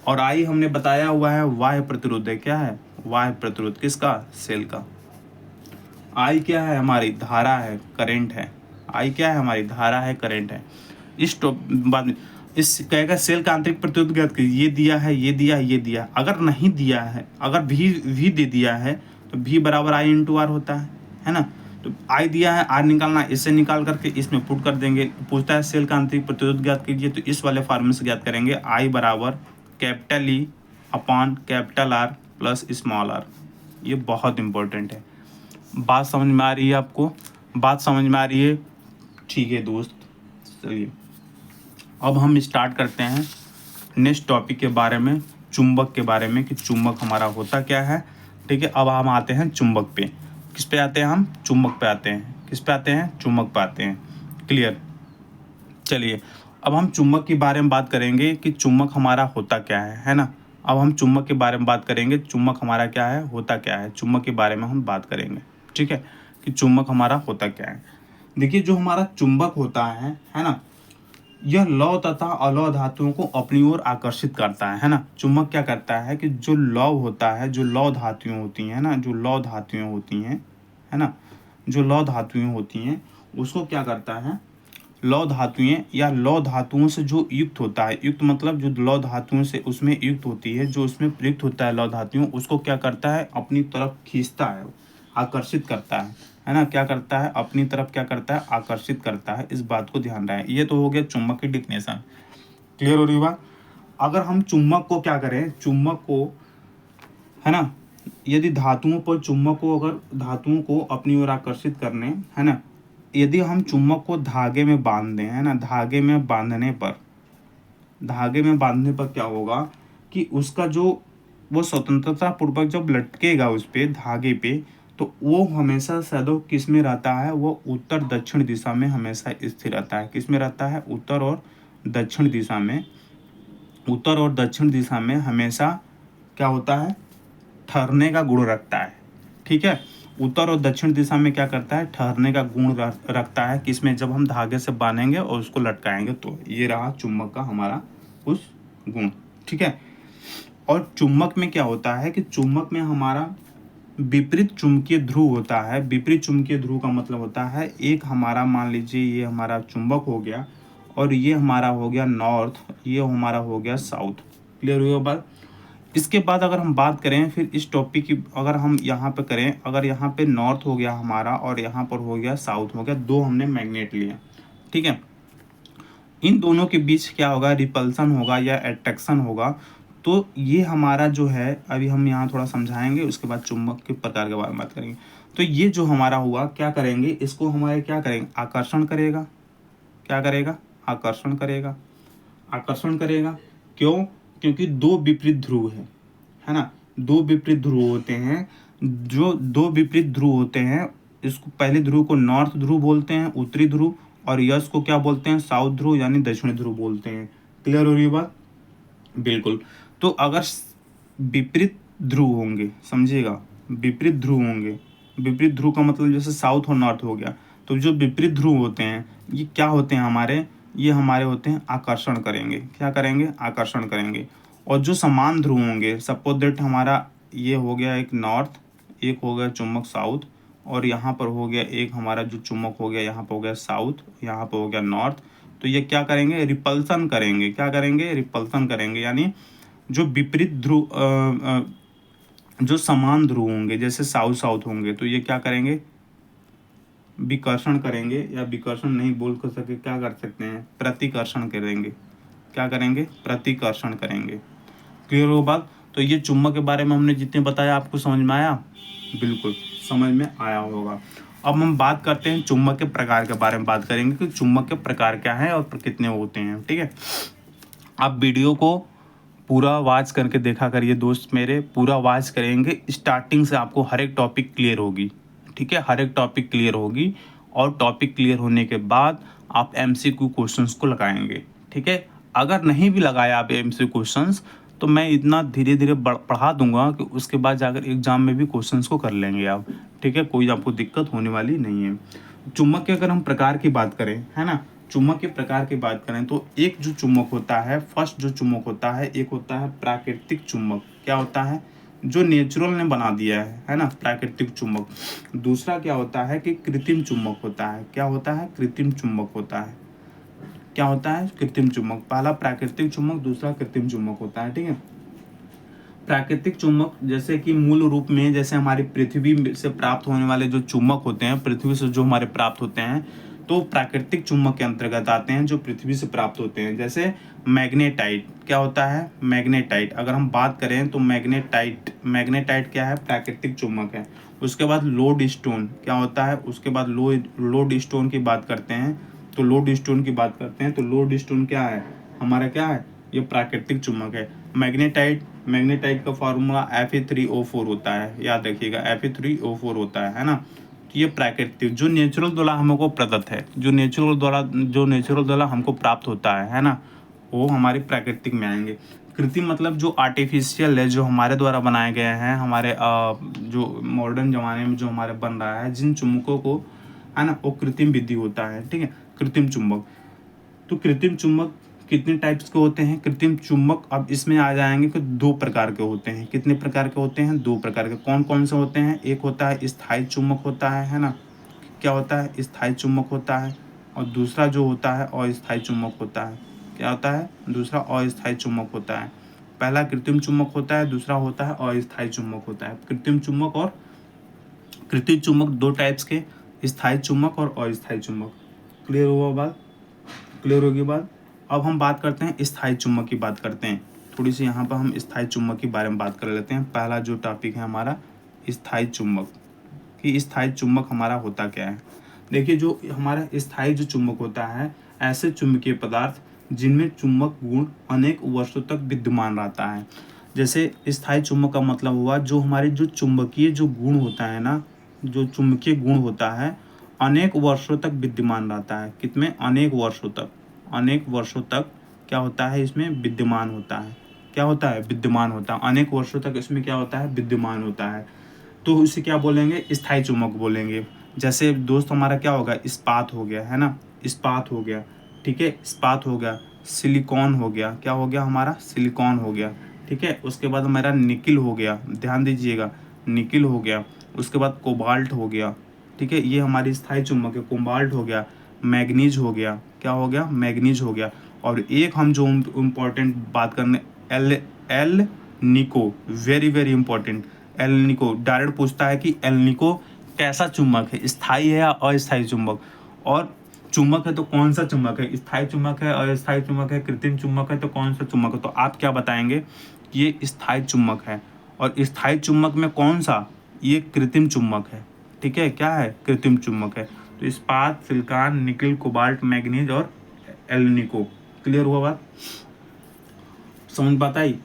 और I हमने बताया हुआ है बाह्य प्रतिरोध है, क्या है, बाह्य प्रतिरोध किसका, सेल का। I क्या है, हमारी धारा है, करंट है। I क्या है, हमारी धारा है, करंट है। इस बाद में इस कहेगा सेल का आंतरिक प्रतिरोध ज्ञात कीजिए, ये दिया है, ये दिया है, ये दिया। अगर नहीं दिया है, अगर भी दे दिया है, तो V बराबर I इंटू R होता है ना। तो I दिया है, R निकालना, इससे निकाल करके इसमें पुट कर देंगे। पूछता है सेल का आंतरिक प्रतिरोध ज्ञात कीजिए, तो इस वाले फार्मूले से ज्ञात करेंगे। I बराबर capital E upon capital R plus small r। ये बहुत इंपॉर्टेंट है। बात समझ में आ रही है आपको, बात समझ में आ रही है, ठीक है दोस्त। चलिए अब हम स्टार्ट करते हैं नेक्स्ट टॉपिक के बारे में, चुंबक के बारे में, कि चुंबक हमारा होता क्या है, ठीक है। अब हम आते हैं चुंबक पे। किस पे आते हैं हम, चुंबक पे आते हैं। किस पे आते हैं, चुंबक पे आते हैं। क्लियर। चलिए अब हम चुंबक के बारे में बात करेंगे कि चुंबक हमारा होता क्या है ना। अब हम चुंबक के बारे में बात करेंगे, चुंबक हमारा क्या है, होता क्या है, चुंबक के बारे में हम बात करेंगे, ठीक है। कि चुंबक हमारा होता क्या है। देखिए जो हमारा चुंबक होता है ना, यह लौह तथा अलौह धातुओं को अपनी ओर आकर्षित करता है ना। चुंबक क्या करता है कि जो लौह होता है, जो लौह धातुएं होती हैं ना, जो लौह धातुएं होती हैं है ना, जो लौह धातुएं होती हैं उसको क्या करता है, लौह धातुएं या लौह धातुओं से जो युक्त होता है, युक्त मतलब जो लौह धातुओं से उसमें युक्त होती है, जो उसमें प्रयुक्त होता है लौह धातुओं, उसको क्या करता है, अपनी तरफ खींचता है, आकर्षित करता है ना। क्या करता है, अपनी तरफ क्या करता है, आकर्षित करता है। इस बात को ध्यान रहे। ये तो हो गया चुंबक की डिफिनेशन। क्लियर हो रही बात। अगर हम चुंबक को क्या करें, चुंबक को है ना, यदि धातुओं पर चुंबक को, अगर धातुओं को अपनी ओर आकर्षित करने है ना, यदि हम चुंबक को धागे में बांध दें है ना, धागे में बांधने पर क्या होगा कि उसका जो वो स्वतंत्रता पूर्वक जब लटकेगा उस पे, धागे पे, तो वो हमेशा सदैव किस में रहता है, वो उत्तर दक्षिण दिशा में हमेशा स्थिर रहता है। किस में रहता है, उत्तर और दक्षिण दिशा में। उत्तर और दक्षिण दिशा में हमेशा क्या होता है, ठहरने का गुण रखता है। ठीक है, उत्तर और दक्षिण दिशा में क्या करता है, ठहरने का गुण रखता है। किसमें, जब हम धागे से बांधेंगे और उसको लटकाएंगे। तो ये रहा चुंबक का हमारा उस गुण। ठीक है, और चुंबक में क्या होता है कि चुंबक में हमारा विपरीत चुंबकीय ध्रुव होता है। विपरीत चुंबकीय ध्रुव का मतलब होता है, एक हमारा मान लीजिए ये हमारा चुंबक हो गया और ये हमारा हो गया नॉर्थ, ये हमारा हो गया साउथ। क्लियर हुई बात। इसके बाद अगर हम बात करें फिर इस टॉपिक की, अगर हम यहाँ पे करें, अगर यहाँ पे नॉर्थ हो गया हमारा और यहाँ पर हो गया साउथ हो गया, दो हमने मैग्नेट लिए। ठीक है, इन दोनों के बीच क्या होगा, रिपल्सन होगा या अट्रैक्शन होगा। तो ये हमारा जो है, अभी हम यहाँ थोड़ा समझाएंगे, उसके बाद चुंबक के प्रकार के बारे में बात करेंगे। तो ये जो हमारा हुआ, क्या करेंगे, इसको हमारे क्या करेंगे, आकर्षण करेगा। क्या करेगा, आकर्षण करेगा। आकर्षण करेगा क्यों, क्योंकि दो विपरीत ध्रुव है ना, दो विपरीत ध्रुव होते हैं। जो दो विपरीत ध्रुव होते हैं, इसको पहले ध्रुव को नॉर्थ ध्रुव बोलते हैं, उत्तरी ध्रुव, और यश को क्या बोलते हैं, साउथ ध्रुव यानी दक्षिणी ध्रुव बोलते हैं। क्लियर हो रही है बात। बिल्कुल। तो अगर विपरीत ध्रुव होंगे, समझिएगा, विपरीत ध्रुव होंगे, विपरीत ध्रुव का मतलब जैसे साउथ और नॉर्थ हो गया, तो जो विपरीत ध्रुव होते हैं ये क्या होते हैं हमारे, ये हमारे होते हैं आकर्षण करेंगे। क्या करेंगे, आकर्षण करेंगे। और जो समान ध्रुव होंगे, सपोज दैट हमारा ये हो गया एक नॉर्थ, एक हो गया चुंबक साउथ, और यहाँ पर हो गया एक हमारा जो चुंबक हो गया, यहाँ पर हो गया साउथ, यहाँ पर हो गया नॉर्थ। तो ये क्या करेंगे, रिपल्सन करेंगे। क्या करेंगे, रिपल्सन करेंगे। यानी जो विपरीत ध्रुव जो समान ध्रुव होंगे, जैसे साउथ साउथ होंगे, तो ये क्या करेंगे, विकर्षण करेंगे, या विकर्षण नहीं बोल कर सके, क्या कर सकते हैं, प्रतिकर्षण करेंगे। क्या करेंगे, प्रतिकर्षण करेंगे। क्लियर हो बात। तो ये चुंबक के बारे में हमने जितने बताया, आपको समझ में आया, बिल्कुल समझ में आया होगा। अब हम बात करते हैं चुंबक के प्रकार के बारे में बात करेंगे कि चुंबक के प्रकार क्या है और कितने होते हैं। ठीक है, आप वीडियो को पूरा वॉच करके देखा करिए दोस्त मेरे, पूरा वॉच करेंगे, स्टार्टिंग से आपको हर एक टॉपिक क्लियर होगी। ठीक है, हर एक टॉपिक क्लियर होगी, और टॉपिक क्लियर होने के बाद आप एमसीक्यू क्वेश्चंस को लगाएंगे। ठीक है, अगर नहीं भी लगाया आप एमसीक्यू क्वेश्चंस, तो मैं इतना धीरे धीरे पढ़ा दूंगा कि उसके बाद जाकर एग्जाम में भी क्वेश्चंस को कर लेंगे आप। ठीक है, कोई आपको दिक्कत होने वाली नहीं है। चुंबक के अगर हम प्रकार की बात करें, है ना, चुंबक के प्रकार की बात करें, तो एक जो चुंबक होता है, फर्स्ट जो चुंबक होता है, एक होता है प्राकृतिक चुंबक। क्या होता है, जो नेचुरल ने बना दिया है ना, प्राकृतिक चुंबक। दूसरा क्या होता है कि कृत्रिम चुंबक होता है। क्या होता है, कृत्रिम चुंबक होता है। क्या होता है, कृत्रिम चुंबक। पहला प्राकृतिक चुंबक, दूसरा कृत्रिम चुंबक होता है। ठीक है, प्राकृतिक चुंबक जैसे कि मूल रूप में, जैसे हमारी पृथ्वी से प्राप्त होने वाले जो चुंबक होते हैं, पृथ्वी से जो हमारे प्राप्त होते हैं, तो प्राकृतिक चुंबक के अंतर्गत आते हैं, जो पृथ्वी से प्राप्त होते हैं। जैसे मैग्नेटाइट। क्या होता है, मैग्नेटाइट। अगर हम बात करें तो मैग्नेटाइट क्या है, प्राकृतिक चुंबक है। उसके बाद लोड स्टोन क्या होता है, उसके बाद लोड स्टोन की बात करते हैं, तो लोड स्टोन की बात करते हैं, तो लोड स्टोन क्या है, हमारा क्या है, ये प्राकृतिक चुंबक है। मैग्नेटाइट का फॉर्मूला Fe3O4 होता है, याद रखिएगा, Fe3O4 होता है ना। तो ये प्राकृतिक, जो नेचुरल द्वारा हमको प्रदत्त है, जो नेचुरल द्वारा हमको प्राप्त होता है ना, वो हमारे प्राकृतिक में आएंगे। कृत्रिम मतलब जो आर्टिफिशियल है, जो हमारे द्वारा बनाए गए हैं, हमारे जो मॉडर्न ज़माने में जो हमारे बन रहा है, जिन चुम्बकों को, है ना, वो कृत्रिम विधि होता है, ठीक है, कृत्रिम चुम्बक। तो कृत्रिम चुम्बक कितने टाइप्स के होते हैं? कृत्रिम चुम्बक अब इसमें आ जाएंगे कि 2 प्रकार के होते हैं। कितने प्रकार के होते हैं? 2 प्रकार के। कौन कौन से होते हैं? एक होता है स्थायी चुम्बक होता है ना। क्या होता है? स्थायी चुम्बक होता है। और दूसरा जो होता है अस्थायी चुम्बक होता है। क्या होता है? दूसरा अस्थायी चुम्बक होता है। पहला कृत्रिम चुम्बक होता है, दूसरा होता है अस्थायी चुम्बक होता है। कृत्रिम चुम्बक और कृत्रिम चुम्बक 2 टाइप्स के, स्थायी चुम्बक और अस्थायी चुम्बक। क्लियर हुआ बात? क्लियर होगी बात? अब हम बात करते हैं स्थायी चुम्बक की बात करते हैं। थोड़ी सी यहाँ पर हम स्थायी चुम्बक के बारे में बात कर लेते हैं। पहला जो टॉपिक है हमारा स्थायी चुम्बक, कि स्थायी चुम्बक हमारा होता क्या है। देखिए, जो हमारा स्थायी जो चुम्बक होता है, ऐसे चुम्बकीय पदार्थ जिनमें चुम्बक गुण अनेक वर्षों तक विद्यमान रहता है। जैसे स्थायी चुम्बक का मतलब हुआ जो हमारे जो चुम्बकीय जो गुण होता है ना, जो चुम्बकीय गुण होता है अनेक वर्षों तक विद्यमान रहता है। कितने? अनेक वर्षों तक। अनेक वर्षों तक क्या होता है? इसमें विद्यमान होता है। क्या होता है? विद्यमान होता है। अनेक वर्षों तक इसमें क्या होता है? विद्यमान होता है। तो इसे क्या बोलेंगे? स्थायी चुम्बक बोलेंगे। जैसे दोस्त हमारा क्या होगा? इस्पात हो गया, है ना, इस्पात हो गया, ठीक है, इस्पात हो गया। सिलिकॉन हो गया, क्या हो गया हमारा? सिलिकॉन हो गया, ठीक है। उसके बाद हमारा निकिल हो गया, ध्यान दीजिएगा, निकिल हो गया। उसके बाद कोबाल्ट हो गया, ठीक है, ये हमारी स्थायी चुम्बक है। कोबाल्ट हो गया, मैग्नीज हो गया, क्या हो गया? मैग्नीज हो गया। और एक हम जो इम्पोर्टेंट बात करने, एल एल निको, वेरी वेरी इंपॉर्टेंट। एल निको डायरेक्ट पूछता है कि एल निको कैसा चुम्बक है, स्थायी है या अस्थायी चुम्बक। और चुम्बक है तो कौन सा चुम्बक है? स्थायी चुम्बक है, अस्थायी चुम्बक है, कृत्रिम चुम्बक है, तो कौन सा चुम्बक है? तो आप क्या बताएंगे कि ये स्थायी चुम्बक है। और स्थायी चुम्बक में कौन सा? ये कृत्रिम चुम्बक है, ठीक है। क्या है? कृत्रिम चुम्बक है। तो इस्पात, सिलिकॉन, निकिल, कोबाल्ट, मैग्नीज और एल्निको। क्लियर हुआ बात? समझ बात आई?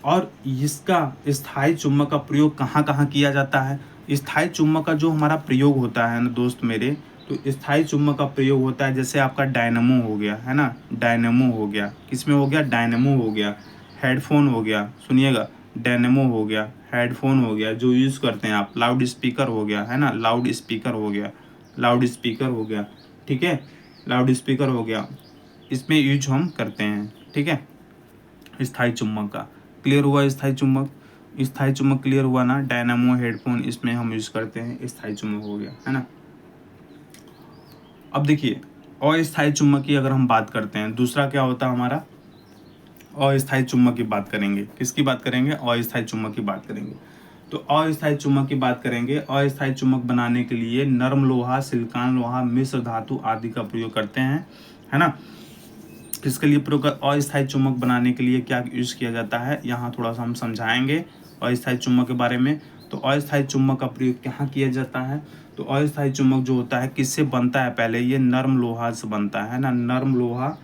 और इसका स्थायी चुम्बक का प्रयोग कहाँ कहाँ किया जाता है? स्थायी चुम्बक का जो हमारा प्रयोग होता है ना दोस्त मेरे, तो स्थायी चुम्बक का प्रयोग होता है जैसे आपका डायनेमो हो गया, है ना, डायनेमो हो गया। किसमें हो गया? डायनेमो हो गया। हेडफोन हो गया, सुनिएगा, डायनेमो हो गया, हेडफोन हो गया जो यूज़ करते हैं आप, लाउड स्पीकर हो गया, है ना, लाउड स्पीकर हो गया, लाउड स्पीकर हो गया, ठीक है, लाउड स्पीकर हो गया, इसमें यूज हम करते हैं, ठीक है, स्थायी चुम्बक का। क्लियर हुआ? स्थायी चुम्बक, स्थायी चुम्बक क्लियर हुआ ना। डायनामो, हेडफोन, इसमें हम यूज़ करते हैं, स्थायी चुम्बक हो गया, है ना। अब देखिए, अस्थायी चुम्बक की अगर हम बात करते हैं, दूसरा क्या होता है हमारा? अस्थायी चुम्बक की बात करेंगे। किसकी बात करेंगे? अस्थायी चुम्बक की बात करेंगे। तो अस्थायी चुम्बक की बात करेंगे। अस्थायी चुम्बक बनाने के लिए नरम लोहा, सिलिकॉन लोहा, मिश्र धातु आदि का प्रयोग करते हैं, है ना। किसके लिए प्रयोग? अस्थायी चुम्बक बनाने के लिए क्या यूज किया जाता है, यहाँ थोड़ा सा हम समझाएंगे अस्थायी चुम्बक के बारे में। तो अस्थायी चुम्बक का प्रयोग कहाँ किया जाता है? तो अस्थायी चुम्बक जो होता है किससे बनता है? पहले ये नर्म लोहा से बनता है ना, नर्म लोहा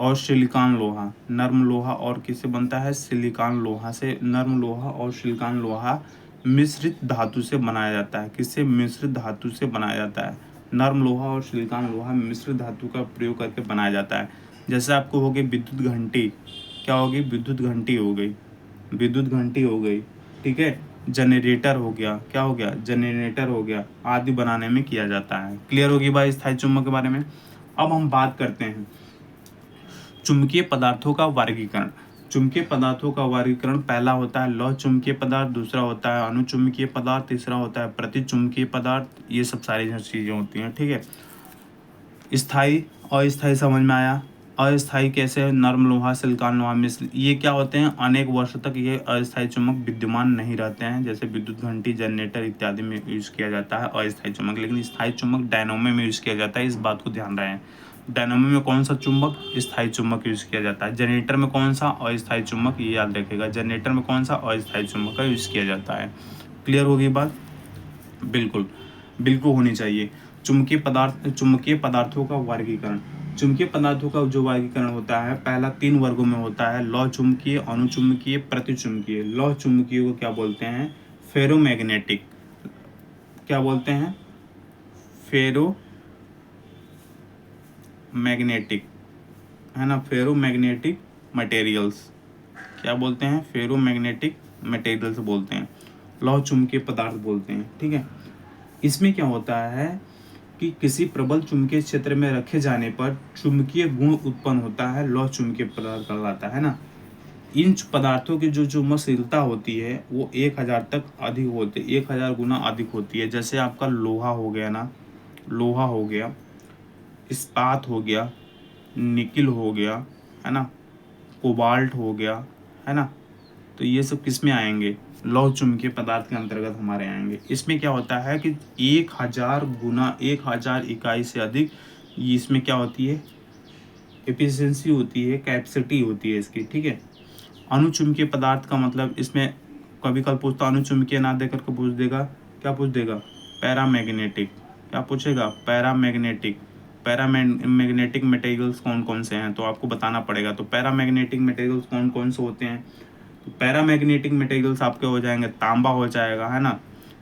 और सिलिकॉन लोहा। नर्म लोहा और किससे बनता है? सिलिकॉन लोहा से। नर्म लोहा और सिलिकॉन लोहा मिश्रित धातु से बनाया जाता है। किससे? मिश्रित धातु से बनाया जाता है। नर्म लोहा और सिलिकॉन लोहा मिश्रित धातु का प्रयोग करके बनाया जाता है। जैसे आपको हो गई विद्युत घंटी, क्या होगी? विद्युत घंटी हो गई, विद्युत घंटी हो गई, ठीक है। जनरेटर हो गया, क्या हो गया? जनरेटर हो गया, आदि बनाने में किया जाता है। क्लियर होगी भाई स्थायी चुम्बक के बारे में? अब हम बात करते हैं चुंबकीय पदार्थों का वर्गीकरण। चुंबकीय पदार्थों का वर्गीकरण, पहला होता है लौह चुंबकीय पदार्थ, दूसरा होता है अनुचुंबकीय पदार्थ, तीसरा होता है प्रतिचुंबकीय पदार्थ। ये सब सारी चीज़ें होती हैं, ठीक है। स्थायी, अस्थायी समझ में आया। अस्थायी कैसे? नर्म लोहा, सिलिकॉन लोहा मिश्र, ये क्या होते हैं? अनेक वर्षों तक ये अस्थायी चुम्बक विद्यमान नहीं रहते हैं। जैसे विद्युत घंटी, जनरेटर इत्यादि में यूज किया जाता है अस्थायी चुम्बक। लेकिन स्थायी चुम्बक डायनोमो में यूज किया जाता है, इस बात को ध्यान रखें। डायनोमो में कौन सा चुम्बक? स्थायी चुम्बक यूज किया जाता है। जनरेटर में कौन सा? अस्थायी चुम्बक, ये याद रखेगा, जनरेटर में कौन सा? अस्थायी चुम्बक का यूज किया जाता है। क्लियर होगी बात? बिल्कुल, बिल्कुल होनी चाहिए। चुंबकीय पदार्थ, चुंबकीय पदार्थों का वर्गीकरण। चुंबकीय पदार्थों का जो वर्गीकरण होता है, पहला 3 वर्गों में होता है, लौह चुंबकीय, अनुचुंबकीय, प्रतिचुंबकीय। लौह चुंबकीय को क्या बोलते हैं? फेरोमैग्नेटिक। क्या बोलते हैं? फेरोमैग्नेटिक, है ना, फेरोमैग्नेटिक मटेरियल्स, क्या बोलते हैं, फेरोमैग्नेटिक मटेरियल्स बोलते हैं, लौह चुंबकीय पदार्थ बोलते हैं। ठीक है, इसमें क्या होता है कि किसी प्रबल चुंबकीय क्षेत्र में रखे जाने पर चुंबकीय गुण उत्पन्न होता है, लौह चुंबकीय पदार्थ कहलाता है ना। इन पदार्थों की जो चुंबकशीलता होती है वो 1000 तक अधिक होती है, 1000 गुना अधिक होती है। जैसे आपका लोहा हो गया ना, लोहा हो गया, इस्पात हो गया, निकिल हो गया, है ना, कोबाल्ट हो गया, है ना, तो ये सब किस में आएंगे, लौह चुंबकीय पदार्थ के अंतर्गत हमारे आएंगे। इसमें क्या होता है कि 1000 गुना, 1000 इकाई से अधिक ये इसमें क्या होती है, एफिशिएंसी होती है, कैपेसिटी होती है इसकी। ठीक है, अणुचुंबकीय पदार्थ का मतलब इसमें कभी कल पूछता, अणुचुंबकीय ना देकर के पूछ देगा, क्या पूछ देगा, पैरामैग्नेटिक, क्या पूछेगा, पैरामैग्नेटिक। पैरामैग्नेटिक मटेरियल्स कौन कौन से हैं तो आपको बताना पड़ेगा। तो पैरामैग्नेटिक मटेरियल्स कौन कौन से होते हैं, तो पैरामैग्नेटिक मटेरियल्स आपके हो जाएंगे, तांबा हो जाएगा, है ना।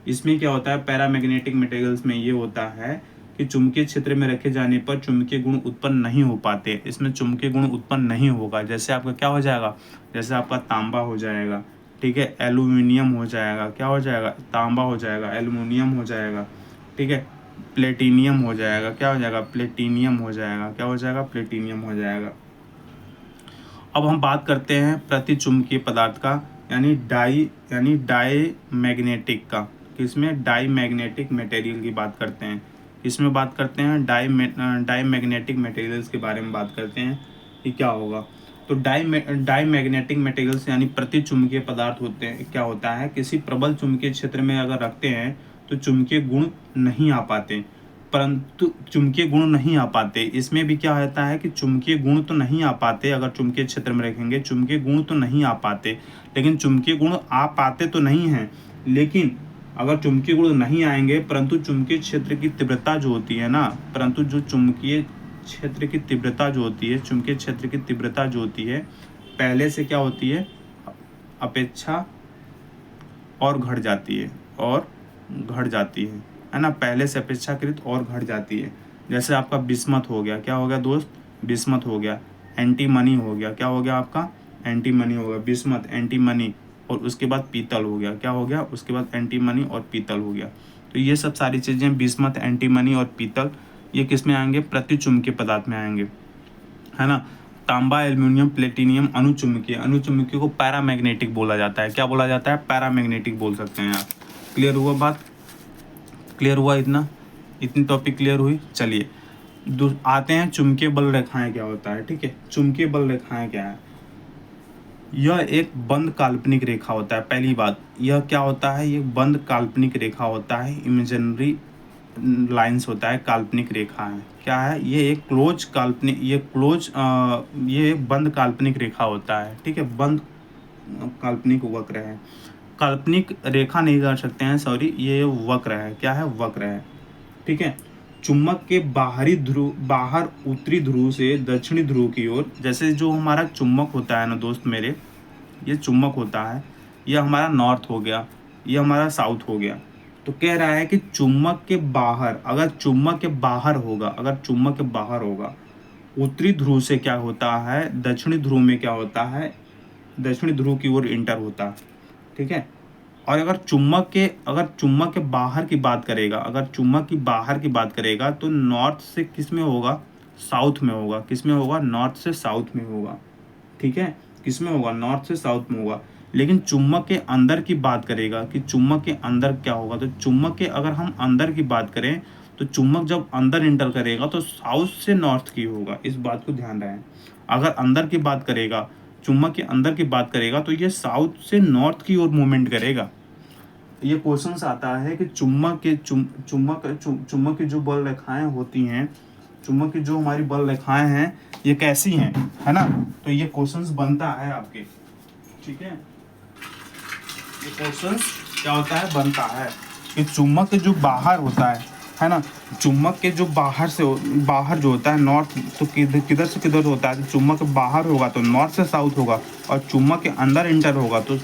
इसमें क्या होता है, पैरामैग्नेटिक मटेरियल्स में ये होता है कि चुंबकीय क्षेत्र में रखे जाने पर चुंबकीय गुण उत्पन्न नहीं हो पाते, इसमें चुंबकीय गुण उत्पन्न नहीं होगा। जैसे आपका क्या हो जाएगा, जैसे आपका तांबा हो जाएगा, ठीक है, एल्यूमिनियम हो जाएगा, क्या हो जाएगा, तांबा हो जाएगा, एल्यूमिनियम हो जाएगा, ठीक है, प्लेटिनियम हो जाएगा, क्या हो जाएगा, प्लेटिनियम हो जाएगा, क्या हो जाएगा, प्लेटिनियम हो जाएगा। अब हम बात करते हैं प्रतिचुंबकीय पदार्थ का, यानी डाई मैग्नेटिक का। किसमें, डाई मैग्नेटिक मटेरियल की बात करते हैं। इसमें बात करते हैं डाई मैग्नेटिक मटेरियल्स के बारे में बात करते हैं कि क्या होगा। तो डाई मैग्नेटिक मटेरियल्स यानी प्रतिचुंबकीय पदार्थ होते हैं, क्या होता है, किसी प्रबल चुंबकीय क्षेत्र में अगर रखते हैं तो चुंबकीय गुण नहीं आ पाते, परंतु चुंबकीय गुण नहीं आ पाते। इसमें भी क्या होता है कि चुंबकीय गुण तो नहीं आ पाते, अगर चुंबकीय क्षेत्र में रखेंगे चुंबकीय गुण तो नहीं आ पाते, लेकिन चुंबकीय गुण आ पाते तो नहीं हैं, लेकिन अगर चुंबकीय गुण नहीं आएंगे परंतु चुंबकीय क्षेत्र की तीव्रता जो होती है ना, परंतु जो चुंबकीय क्षेत्र की तीव्रता जो होती है, चुंबकीय क्षेत्र की तीव्रता जो होती है पहले से क्या होती है, अपेक्षा और घट जाती है, और घट जाती है ना, पहले से अपेक्षाकृत और घट जाती है। जैसे आपका बिस्मथ हो गया, क्या हो गया दोस्त, बिस्मथ हो गया, एंटीमनी हो गया, क्या हो गया आपका, एंटीमनी हो गया, बिस्मथ, एंटीमनी, और उसके बाद पीतल हो गया, क्या हो गया, उसके बाद एंटीमनी और पीतल हो गया। तो ये सब सारी चीज़ें बिस्मथ, एंटीमनी और पीतल ये किस में आएंगे, प्रतिचुंबकीय पदार्थ में आएंगे, है ना। तांबा, एल्यूमिनियम, प्लेटिनियम अणुचुंबकीय, अणुचुंबकीय को पैरामैग्नेटिक बोला जाता है। क्या बोला जाता है, पैरामैग्नेटिक बोल सकते हैं आप। क्लियर हुआ बात, क्लियर हुआ, इतनी टॉपिक क्लियर हुई। चलिए आते हैं चुंबकीय बल रेखाएं क्या होता है। ठीक है, चुंबकीय बल रेखाएं क्या है, यह एक बंद काल्पनिक रेखा होता है। पहली बात, यह क्या होता है, ये बंद काल्पनिक रेखा होता है, इमेजिनरी लाइंस होता है, काल्पनिक रेखा है। क्या है, ये एक क्लोज काल्पनिक, ये एक बंद काल्पनिक रेखा होता है। ठीक है, बंद काल्पनिक वक्र है, काल्पनिक रेखा नहीं कर सकते हैं, सॉरी, ये वक्र है। क्या है, वक्र है। ठीक है, चुंबक के बाहर उत्तरी ध्रुव से दक्षिणी ध्रुव की ओर, जैसे जो हमारा चुंबक होता है ना दोस्त मेरे, ये चुंबक होता है, ये हमारा नॉर्थ हो गया, ये हमारा साउथ हो गया। तो कह रहा है कि चुंबक के बाहर, अगर चुंबक के बाहर होगा, उत्तरी ध्रुव से क्या होता है, दक्षिणी ध्रुव में क्या होता है, दक्षिणी ध्रुव की ओर इंटर होता है। ठीक है, और अगर चुंबक के बाहर की बात करेगा, तो नॉर्थ से किस में होगा, साउथ में होगा। किस में होगा, नॉर्थ से साउथ में होगा। ठीक है, किस में होगा, नॉर्थ से साउथ में होगा। लेकिन चुंबक के अंदर की बात करेगा कि चुंबक के अंदर क्या होगा, तो चुंबक के अगर हम अंदर की बात करें तो चुंबक जब अंदर इंटर करेगा तो साउथ से नॉर्थ की होगा। इस बात को ध्यान रहे, अगर अंदर की बात करेगा, चुंबक के अंदर की बात करेगा तो ये साउथ से नॉर्थ की ओर मूवमेंट करेगा। ये क्वेश्चंस आता है कि चुंबक की जो बल रेखाएं होती हैं, चुंबक की जो हमारी बल रेखाएं हैं ये कैसी हैं, है ना। तो ये क्वेश्चंस बनता है आपके। ठीक है, ये क्वेश्चंस क्या होता है, बनता है कि चुंबक के जो बाहर होता है ना, चुंबक के जो बाहर जो होता है नॉर्थ, तो किधर से किधर होता है, तो चुंबक के बाहर होगा तो नॉर्थ से साउथ होगा, और चुंबक के अंदर इंटर होगा तो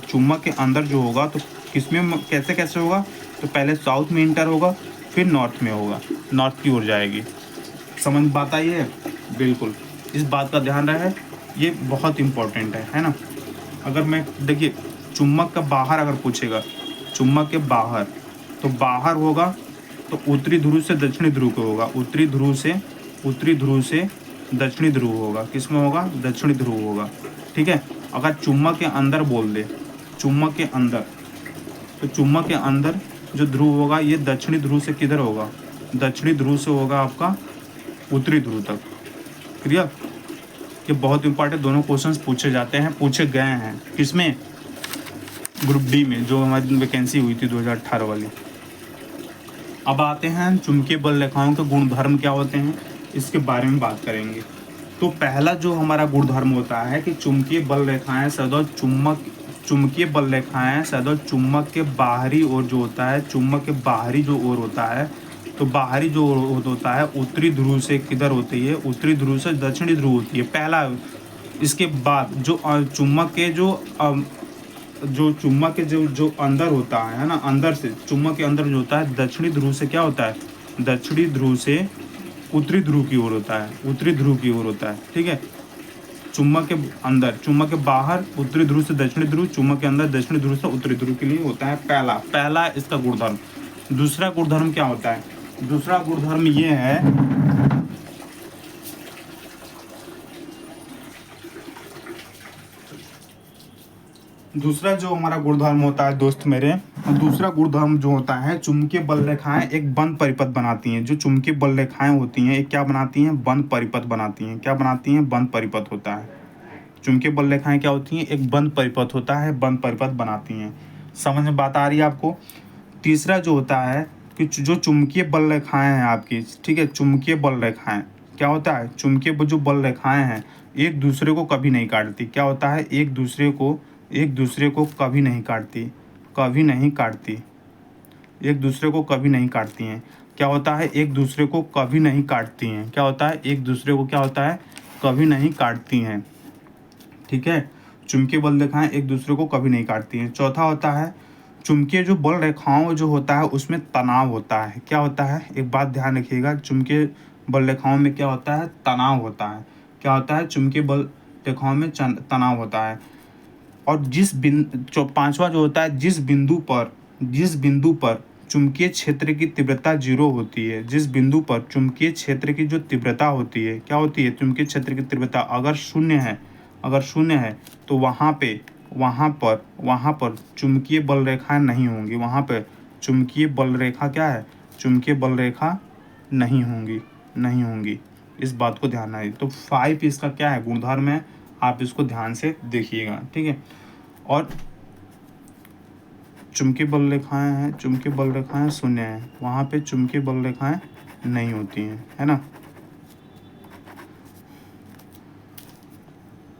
चुंबक के अंदर जो होगा तो किसमें, कैसे होगा, तो पहले साउथ में इंटर होगा, फिर नॉर्थ में होगा, नॉर्थ की ओर जाएगी। समझ बात आई है, बिल्कुल, इस बात का ध्यान रहे, ये बहुत इंपॉर्टेंट है ना। अगर मैं देखिए चुंबक का बाहर अगर पूछेगा, चुंबक के बाहर, तो बाहर होगा तो उत्तरी ध्रुव से दक्षिणी ध्रुव को होगा, उत्तरी ध्रुव से दक्षिणी ध्रुव होगा, किस में होगा, दक्षिणी ध्रुव होगा। ठीक है। अगर चुंबक के अंदर बोल दे, चुंबक के अंदर, तो चुंबक के अंदर जो ध्रुव होगा ये दक्षिणी ध्रुव से किधर होगा, दक्षिणी ध्रुव से होगा आपका उत्तरी ध्रुव तक। क्लियर। ये बहुत इंपॉर्टेंट दोनों क्वेश्चंस पूछे जाते हैं, पूछे गए हैं किसमें, ग्रुप डी में, जो हमारी वैकेंसी हुई थी 2018 वाली। अब आते हैं चुंबकीय बल रेखाओं के गुणधर्म क्या होते हैं, इसके बारे में बात करेंगे। तो पहला जो हमारा गुणधर्म होता है कि चुंबकीय बल रेखाएं सदैव चुंबक के बाहरी ओर जो होता है, चुंबक के बाहरी जो ओर होता है, तो बाहरी जो ओर होता है उत्तरी ध्रुव से किधर होती है, उत्तरी ध्रुव से दक्षिणी ध्रुव होती है, पहला। इसके बाद जो चुंबक के जो अंदर होता है ना, अंदर से चुंबक के अंदर जो होता है दक्षिणी ध्रुव से क्या होता है, दक्षिणी ध्रुव से उत्तरी ध्रुव की ओर होता है, उत्तरी ध्रुव की ओर होता है। ठीक है। चुंबक के अंदर, चुंबक के बाहर उत्तरी ध्रुव से दक्षिणी ध्रुव, चुंबक के अंदर दक्षिणी ध्रुव से उत्तरी ध्रुव के लिए होता है पहला इसका गुणधर्म। दूसरा गुणधर्म क्या होता है, दूसरा गुणधर्म ये है, दूसरा जो हमारा गुणधर्म होता है दोस्त मेरे, दूसरा गुणधर्म जो होता है, चुंबकीय बल रेखाएं एक बंद परिपथ बनाती हैं। जो चुंबकीय बल रेखाएं होती हैं एक क्या बनाती हैं, बंद परिपथ बनाती हैं। क्या बनाती हैं, बंद परिपथ होता है। चुंबकीय बल रेखाएं क्या होती हैं, एक बंद परिपथ होता है, बंद परिपथ बनाती हैं। समझ में बात आ रही है आपको। तीसरा जो होता है कि जो चुंबकीय बल रेखाएं हैं आपकी, ठीक है, चुंबकीय बल रेखाएं क्या होता है, चुंबकीय जो बल रेखाएं हैं एक दूसरे को कभी नहीं काटती। क्या होता है, एक दूसरे को कभी नहीं काटती, कभी नहीं काटती, एक दूसरे को कभी नहीं काटती हैं। क्या होता है, एक दूसरे को कभी नहीं काटती हैं। क्या होता है, एक दूसरे को क्या होता है, कभी नहीं काटती हैं। ठीक है। चुंबकीय बल रेखाएं एक दूसरे को कभी नहीं काटती हैं। चौथा होता है, चुंबकीय जो बल रेखाओं जो होता है उसमें तनाव होता है। क्या होता है, एक बात ध्यान रखिएगा, चुंबकीय बल रेखाओं में क्या होता है, तनाव होता है। क्या होता है, चुंबकीय बल रेखाओं में तनाव होता है। और पांचवा जो होता है, जिस बिंदु पर चुंबकीय क्षेत्र की तीव्रता 0 होती है, जिस बिंदु पर चुंबकीय क्षेत्र की जो तीव्रता होती है, क्या होती है, चुंबकीय क्षेत्र की तीव्रता अगर शून्य है तो वहाँ पर चुंबकीय बल रेखाएं नहीं होंगी। वहाँ पे चुंबकीय बल रेखा क्या है, चुंबकीय बल रेखा नहीं होंगी। इस बात को ध्यान रखिए। तो 5 इसका क्या है, गुणधर्म है, आप इसको ध्यान से देखिएगा। ठीक है। और चुंबकीय बल रेखाएं शून्य है, वहाँ पे चुंबकीय बल रेखाएं नहीं होती हैं, है ना।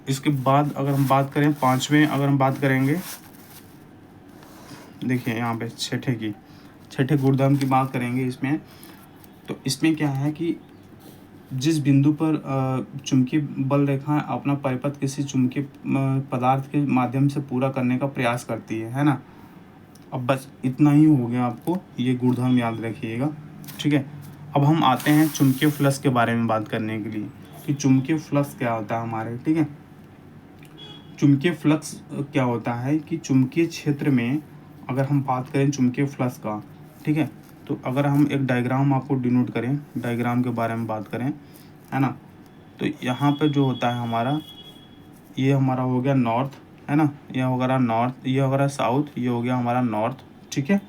इसके बाद अगर हम बात करें पांचवें, अगर हम बात करेंगे, देखिए यहाँ पे छठे गुणधर्म की बात करेंगे इसमें। तो इसमें क्या है कि जिस बिंदु पर चुंबकीय बल रेखा अपना परिपथ किसी चुंबकीय पदार्थ के माध्यम से पूरा करने का प्रयास करती है ना। अब बस इतना ही हो गया, आपको ये गुणधर्म याद रखिएगा। ठीक है। अब हम आते हैं चुंबकीय फ्लक्स के बारे में बात करने के लिए कि चुंबकीय फ्लक्स क्या होता है हमारे। ठीक है। चुंबकीय फ्लक्स क्या होता है कि चुंबकीय क्षेत्र में अगर हम बात करें चुंबकीय फ्लक्स का, ठीक है, तो अगर हम एक डायग्राम आपको डिनोट करें, डायग्राम के बारे में बात करें, है ना, तो यहाँ पे जो होता है हमारा, ये हमारा हो गया नॉर्थ, है ना, ये वगैरह नॉर्थ, ये वगैरह साउथ, ये हो गया हमारा नॉर्थ। ठीक है।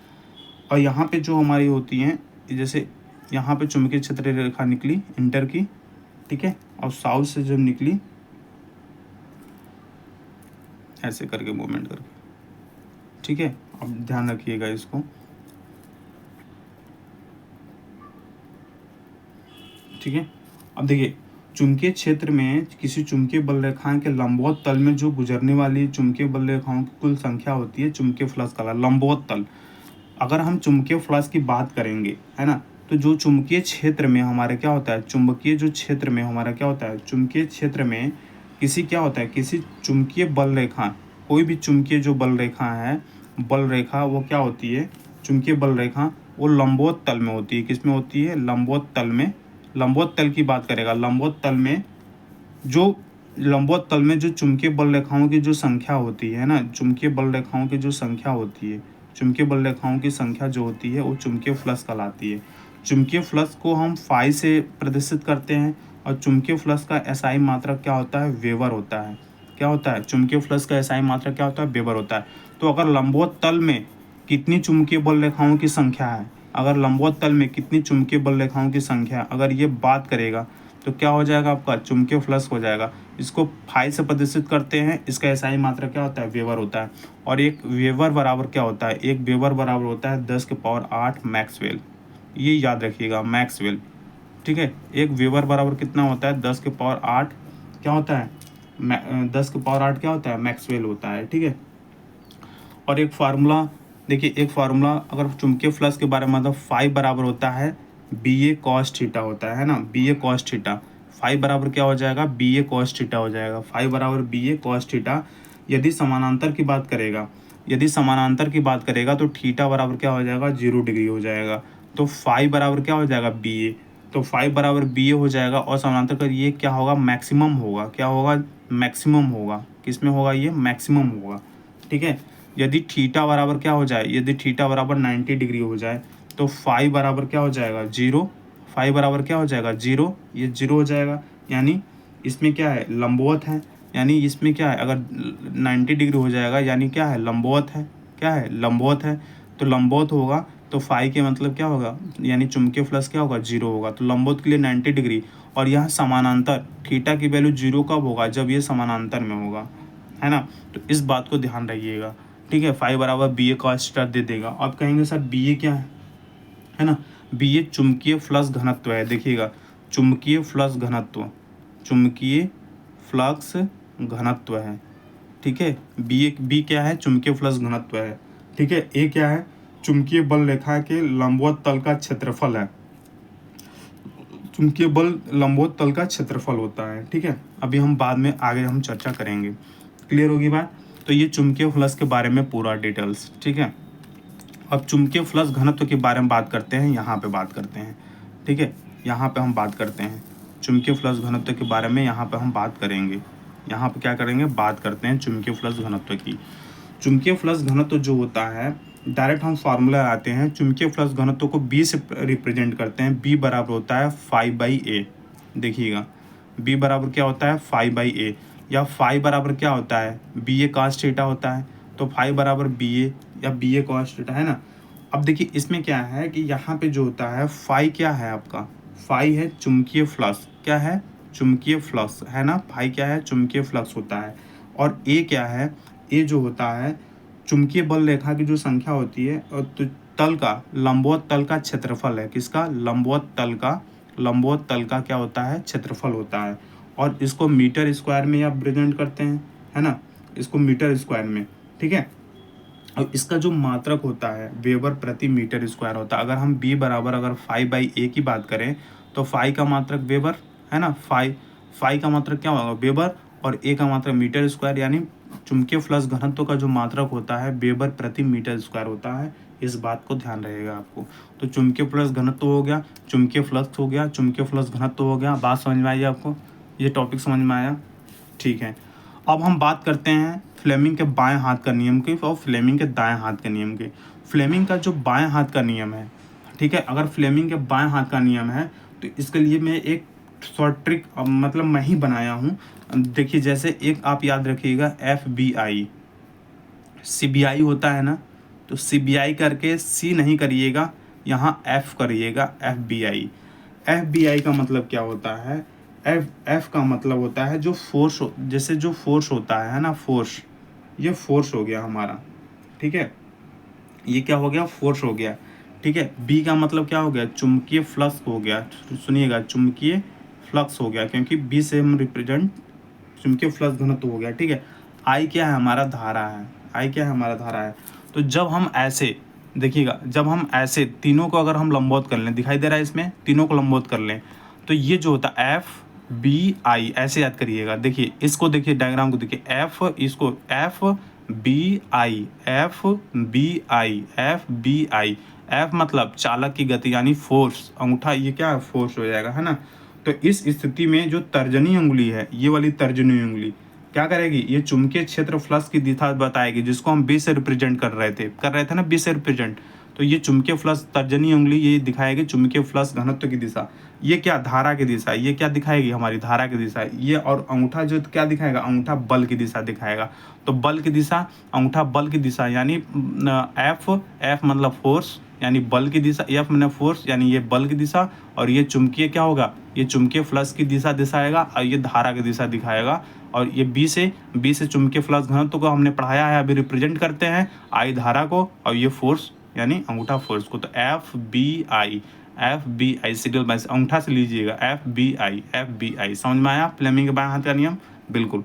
और यहाँ पे जो हमारी होती हैं, जैसे यहाँ पे चुंबकीय क्षेत्र रेखा निकली इंटर की, ठीक है, और साउथ से जब निकली ऐसे करके मूवमेंट करके, ठीक है। अब ध्यान रखिएगा इसको। ठीक है। अब देखिए चुंबकीय क्षेत्र में किसी चुंबकीय बल रेखाएं के लंबवत तल में जो गुजरने वाली चुंबकीय बल रेखाओं की कुल संख्या होती है चुंबकीय फ्लक्स का लंबवत तल। अगर हम चुंबकीय फ्लक्स की बात करेंगे, है ना, तो जो चुंबकीय क्षेत्र में हमारे क्या होता है, चुंबकीय जो क्षेत्र में हमारा क्या होता है, चुंबकीय क्षेत्र में किसी क्या होता है, किसी चुंबकीय बल रेखा, कोई भी चुंबकीय जो बल रेखा है, बल रेखा वो क्या होती है, चुंबकीय बल रेखा वो लंबवत तल में होती है। किस में होती है, लंबवत तल में। लंबवत तल की बात करेगा, लंबवत तल में जो लंबवत तल में जो चुंबकीय बल रेखाओं की जो संख्या होती है ना, चुंबकीय बल रेखाओं की जो संख्या होती है, चुंबकीय बल रेखाओं की संख्या जो होती है वो चुंबकीय फ्लक्स कहलाती है। चुंबकीय फ्लक्स को हम फाई से प्रदर्शित करते हैं और चुंबकीय फ्लक्स का एसआई मात्रक क्या होता है, वेबर होता है। क्या होता है, चुंबकीय फ्लक्स का एसआई मात्रक क्या होता है, वेबर होता है। तो अगर लंबवत तल में कितनी चुंबकीय बल रेखाओं की संख्या है, अगर लंबवत तल में कितनी चुंबकीय बल रेखाओं की संख्या अगर ये बात करेगा तो क्या हो जाएगा, आपका चुंबकीय फ्लक्स हो जाएगा। इसको फाई से प्रदर्शित करते हैं, इसका एसआई मात्रा क्या होता है, वेबर होता है। और एक वेबर बराबर क्या होता है, एक वेबर बराबर होता है 10⁸ मैक्सवेल। ये याद रखिएगा, मैक्सवेल। ठीक है, एक वेबर बराबर कितना होता है, 10⁸ क्या होता है, 10⁸ क्या होता है, मैक्सवेल होता है। ठीक है, और एक फार्मूला देखिए, एक फार्मूला अगर चुंबकीय फ्लक्स के बारे में, मतलब फाई बराबर होता है BA cos थीटा होता है ना, BA cos थीटा। फाई बराबर क्या हो जाएगा, BA cos थीटा हो जाएगा। फाई बराबर BA cos थीटा। यदि समानांतर की बात करेगा, यदि समानांतर की बात करेगा तो थीटा बराबर क्या हो जाएगा, 0 डिग्री हो जाएगा। तो फाई बराबर क्या हो जाएगा, BA। तो फाई बराबर BA हो जाएगा और समानांतर का ये क्या होगा, मैक्सिमम होगा। क्या होगा, मैक्सिमम होगा। किस में होगा, ये मैक्सिमम होगा। ठीक है, यदि थीटा बराबर क्या हो जाए, यदि थीटा बराबर 90 डिग्री हो जाए तो फाई बराबर क्या हो जाएगा, 0। फाई बराबर क्या हो जाएगा, 0। ये 0 हो जाएगा, यानी इसमें क्या है, लंबवत है। यानी इसमें क्या है, अगर 90 डिग्री हो जाएगा यानी क्या है, लंबवत है। क्या है, लंबवत है। तो लंबवत होगा तो फाई के मतलब क्या होगा, यानी चुंबकीय फ्लक्स क्या होगा, 0 होगा। तो लंबवत के लिए 90 डिग्री, और यहाँ समानांतर थीटा की वैल्यू 0 कब होगा, जब ये समानांतर में होगा, है ना। तो इस बात को ध्यान रखिएगा। ठीक है, फाई बराबर BA cos थीटा दे देगा। आप कहेंगे सर BA क्या है ना, BA चुंबकीय फ्लक्स घनत्व है। देखिएगा, चुंबकीय फ्लक्स घनत्व, चुंबकीय फ्लक्स घनत्व है। ठीक है, बी क्या है, चुंबकीय फ्लक्स घनत्व है। ठीक है, ए क्या है, चुंबकीय बल रेखा के लंबवत तल का क्षेत्रफल है। चुंबकीय बल लंबवत तल का क्षेत्रफल होता है। ठीक है, अभी हम बाद में आगे हम चर्चा करेंगे। क्लियर होगी बात। तो ये चुंबकीय फ्लक्स के बारे में पूरा डिटेल्स। ठीक है, अब चुंबकीय फ्लक्स घनत्व के बारे में बात करते हैं, यहाँ पे बात करते हैं। ठीक है, यहाँ पे हम बात करते हैं चुंबकीय फ्लक्स घनत्व के बारे में, यहाँ पे हम बात करेंगे। यहाँ पे क्या करेंगे, बात करते हैं चुंबकीय फ्लक्स घनत्व की। चुंबकीय फ्लक्स घनत्व जो होता है, डायरेक्ट हम फार्मूला आते हैं। चुंबकीय फ्लक्स घनत्व को B से रिप्रेजेंट करते हैं। B बराबर होता है φ/a। देखिएगा, B बराबर क्या होता है, φ/a, या फाई बराबर क्या होता है, BA cos थीटा होता है। तो फाई बराबर BA या BA cos थीटा, है ना। अब देखिए इसमें क्या है कि यहाँ पे जो होता है, फाई क्या है आपका, फाई है चुंबकीय फ्लक्स। क्या है, चुंबकीय फ्लक्स, है ना। फाई क्या है, चुंबकीय फ्लक्स होता है। और ए क्या है, ए जो होता है चुंबकीय बल रेखा की जो संख्या होती है, और तो तल का, लंबवत तल का क्षेत्रफल है। किसका, लंबवत तल का, लंबवत तल का क्या होता है, क्षेत्रफल होता है। और इसको मीटर स्क्वायर में आप प्रेजेंट करते हैं, है ना, इसको मीटर स्क्वायर में। ठीक है, और इसका जो मात्रक होता है, वेबर प्रति मीटर स्क्वायर होता है। अगर हम B बराबर अगर φ/a की बात करें तो फाई का मात्रक वेबर, है ना। फाई का मात्रक क्या होगा, वेबर, और ए का मात्रक मीटर स्क्वायर। यानी चुंबकीय फ्लक्स घनत्व का जो मात्रक होता है, वेबर प्रति मीटर स्क्वायर होता है। इस बात को ध्यान रहेगा आपको। तो चुंबकीय फ्लक्स घनत्व हो गया, चुंबकीय फ्लक्स हो गया, चुंबकीय फ्लक्स घनत्व हो गया। बात समझ में आई आपको, ये टॉपिक समझ में आया। ठीक है, अब हम बात करते हैं फ्लेमिंग के बाएं हाथ का नियम की और फ्लेमिंग के दाएं हाथ के नियम की। फ्लेमिंग का जो बाएं हाथ का नियम है, ठीक है, अगर फ्लेमिंग के बाएं हाथ का नियम है तो इसके लिए मैं एक शॉर्ट ट्रिक, मतलब मैं ही बनाया हूँ। देखिए, जैसे एक आप याद रखिएगा, FBI, CBI होता है ना, तो CBI करके C नहीं करिएगा, यहाँ F करिएगा, FBI का मतलब क्या होता है, F का मतलब होता है जो फोर्स, जैसे जो फोर्स होता है ना, फोर्स, ये फोर्स हो गया हमारा। ठीक है, ये क्या हो गया, फोर्स हो गया। ठीक है, B का मतलब क्या हो गया, चुंबकीय फ्लक्स हो गया। सुनिएगा, चुंबकीय फ्लक्स हो गया, क्योंकि B से हम रिप्रेजेंट चुंबकीय फ्लक्स घनत्व हो गया। ठीक है, I क्या है, हमारा धारा है। I क्या है, हमारा धारा है। तो जब हम ऐसे, देखिएगा, जब हम ऐसे तीनों को अगर हम लंबवत कर लें, दिखाई दे रहा है इसमें, तीनों को लंबवत कर लें, तो ये जो होता है FBI, ऐसे याद करिएगा। देखिए इसको, देखिए डायग्राम को देखिए, इसको FBI, FBI, F मतलब चालक की गति, यानी फोर्स, अंगूठा ये क्या है, फोर्स हो जाएगा, है ना। तो इस स्थिति में जो तर्जनी उंगली है, ये वाली तर्जनी उंगली क्या करेगी, ये चुंबकीय क्षेत्र फ्लक्स की दिशा बताएगी, जिसको हम बी से रिप्रेजेंट कर रहे थे ना, बी से रिप्रेजेंट। तो ये चुंबकीय फ्लक्स, तर्जनी उंगली ये दिखाएगी चुंबकीय फ्लक्स घनत्व की दिशा। ये क्या, धारा की दिशा, ये क्या दिखाएगी, हमारी धारा की दिशा। ये और अंगूठा जो क्या दिखाएगा, अंगूठा बल की दिशा दिखाएगा। तो बल की दिशा, अंगूठा बल की दिशा, यानी एफ मतलब फोर्स, यानी बल की दिशा, एफ मतलब फोर्स यानी ये बल की दिशा, और ये चुंबकीय क्या होगा, ये चुंबकीय फ्लक्स की दिशा दिखाएगा, और ये धारा की दिशा दिखाएगा। और ये बी से चुंबकीय फ्लक्स घनत्व को हमने पढ़ाया है, अभी रिप्रेजेंट करते हैं आई धारा को, और ये फोर्स यानी अंगूठा फोर्स को। तो F B I signal by अंगूठा से लीजिएगा, एफ बी आई समझ में आया फ्लेमिंग के बाएं हाथ का नियम, बिल्कुल।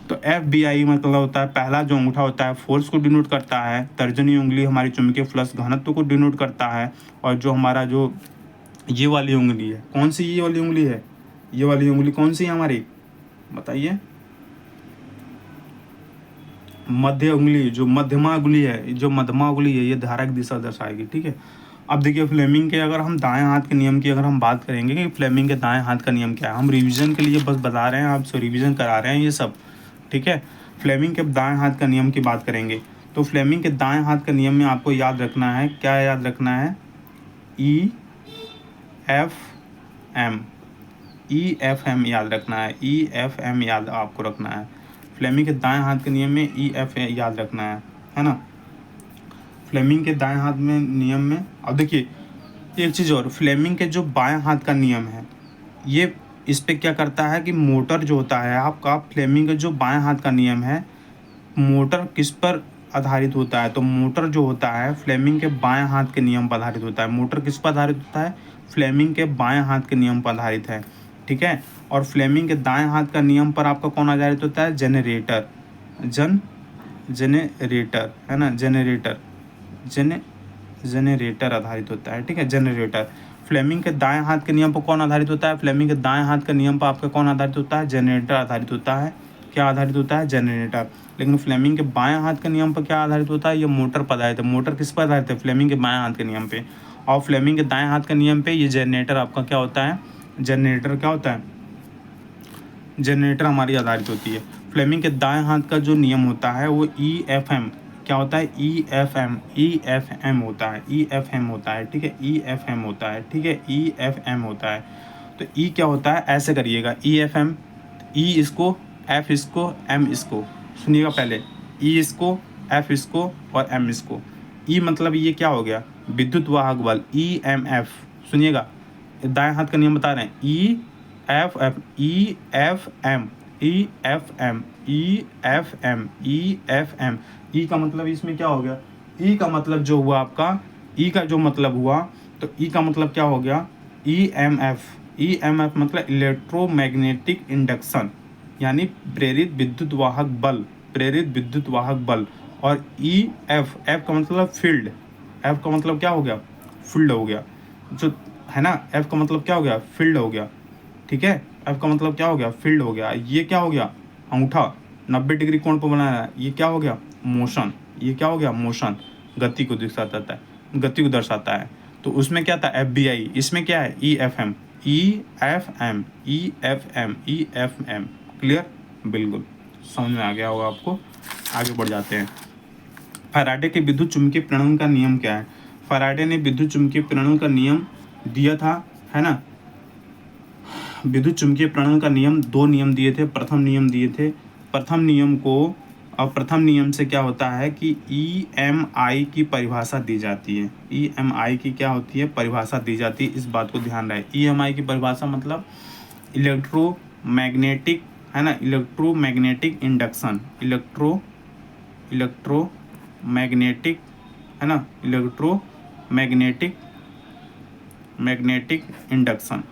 तो एफ बी आई मतलब होता है, पहला जो अंगूठा होता है फोर्स को डिनोट करता है, तर्जनी उंगली हमारी चुंबकीय फ्लक्स घनत्व को डिनोट करता है, और जो हमारा जो ये वाली उंगली है, कौन सी ये वाली उंगली है, ये वाली उंगली कौन सी है हमारी, बताइए, मध्य उंगली, जो मध्यमा उंगली है, जो मध्यमा उंगली है, ये धारा की दिशा दर्शाएगी, ठीक है। अब देखिए फ्लेमिंग के, अगर हम दाएं हाथ के नियम की अगर हम बात करेंगे कि फ्लेमिंग के दाएं हाथ का नियम क्या है, हम रिवीजन के लिए बस बता रहे हैं, आपसे रिवीजन करा रहे हैं ये सब, ठीक है। फ्लेमिंग के दाएं हाथ का नियम की बात करेंगे, तो फ्लेमिंग के दाएं हाथ का नियम में आपको याद रखना है, क्या याद रखना है, ई एफ एम याद रखना है, ई एफ एम याद आपको रखना है। फ्लेमिंग के दाएं हाथ के नियम में ई एफ याद रखना है ना। फ्लेमिंग के दाएं हाथ में नियम में, अब देखिए एक चीज़ और, फ्लेमिंग के जो बाएं हाथ का नियम है, ये इस पे क्या करता है कि मोटर जो होता है आपका, फ्लेमिंग का जो बाएं हाथ का नियम है, मोटर किस पर आधारित होता है, तो मोटर जो होता है फ्लेमिंग के बाएं हाथ के नियम पर आधारित होता है। मोटर किस पर आधारित होता है, फ्लेमिंग के बाएं हाथ के नियम पर आधारित है, ठीक है। और फ्लेमिंग के दाएं हाथ का नियम पर आपका कौन आधारित होता है, जेनरेटर, जेनरेटर है ना, जेनरेटर आधारित होता है, ठीक है, जेनरेटर। फ्लेमिंग के दाएं हाथ के नियम पर कौन आधारित होता है, फ्लेमिंग के दाएं हाथ के नियम पर आपका कौन आधारित होता है, जनरेटर आधारित होता है। क्या आधारित होता है, जनरेटर। लेकिन फ्लेमिंग के बाएं हाथ के नियम पर क्या आधारित होता है, ये मोटर पर आधारित है। मोटर किस पर आधारित है, फ्लेमिंग के बाएं हाथ के नियम पे, और फ्लेमिंग के दाएं हाथ के नियम पे ये जनरेटर आपका क्या होता है, जनरेटर क्या होता है, जनरेटर हमारी आधारित होती है। फ्लेमिंग के दाएं हाथ का जो नियम होता है वो ई एफ एम, क्या होता है, ई एफ एम होता है, ई एफ एम होता है, ठीक है, ई एफ एम होता है, ठीक है, ई एफ एम होता है। तो ई क्या होता है, ऐसे करिएगा, ई एफ एम, ई इसको, एफ इसको, एम इसको, सुनिएगा पहले, ई इसको, एफ इसको और एम इसको। ई मतलब ये क्या हो गया, विद्युत वाहक बल, ई एम एफ, सुनिएगा दाएं हाथ का नियम बता रहे हैं, E F F, E F M, E F M, E F M, E F M. E का मतलब इसमें क्या हो गया, ई का मतलब जो हुआ आपका, ई का जो मतलब हुआ, तो ई का मतलब क्या हो गया, E M F, E M F मतलब इलेक्ट्रोमैग्नेटिक इंडक्शन, यानी प्रेरित विद्युत वाहक बल, प्रेरित विद्युत वाहक बल। और ई एफ, एफ का मतलब फील्ड, एफ का मतलब क्या हो गया, फील्ड हो गया, जो है ना, एफ का मतलब क्या हो गया, फील्ड हो गया, ठीक है, एफ का मतलब क्या हो गया, फील्ड हो गया। ये क्या हो गया, अंगूठा 90 डिग्री कोण पर बनाया है, ये क्या हो गया, मोशन, ये क्या हो गया, मोशन, गति को दर्शाता है, गति को दर्शाता है। तो उसमें क्या था, एफ बी आई, इसमें क्या है, E F M, E F M, E F M, E F M. Clear, बिल्कुल समझ में आ गया होगा आपको। आगे बढ़ जाते हैं। फैराडे के विद्युत चुम्बकीय प्रेरण का नियम क्या है, फैराडे ने विद्युत चुम्बकीय प्रेरण का नियम दिया था, है ना। विद्युत चुम्बकीय प्रेरण का नियम, दो नियम दिए थे, प्रथम नियम दिए थे, प्रथम नियम को, और प्रथम नियम से क्या होता है कि ई एम आई की परिभाषा दी जाती है, ई एम आई की क्या होती है, परिभाषा दी जाती है, इस बात को ध्यान रहे। ई एम आई की परिभाषा मतलब इलेक्ट्रोमैग्नेटिक, है ना, इलेक्ट्रोमैग्नेटिक इंडक्शन, इलेक्ट्रोमैग्नेटिक, है ना, मैग्नेटिक इंडक्शन,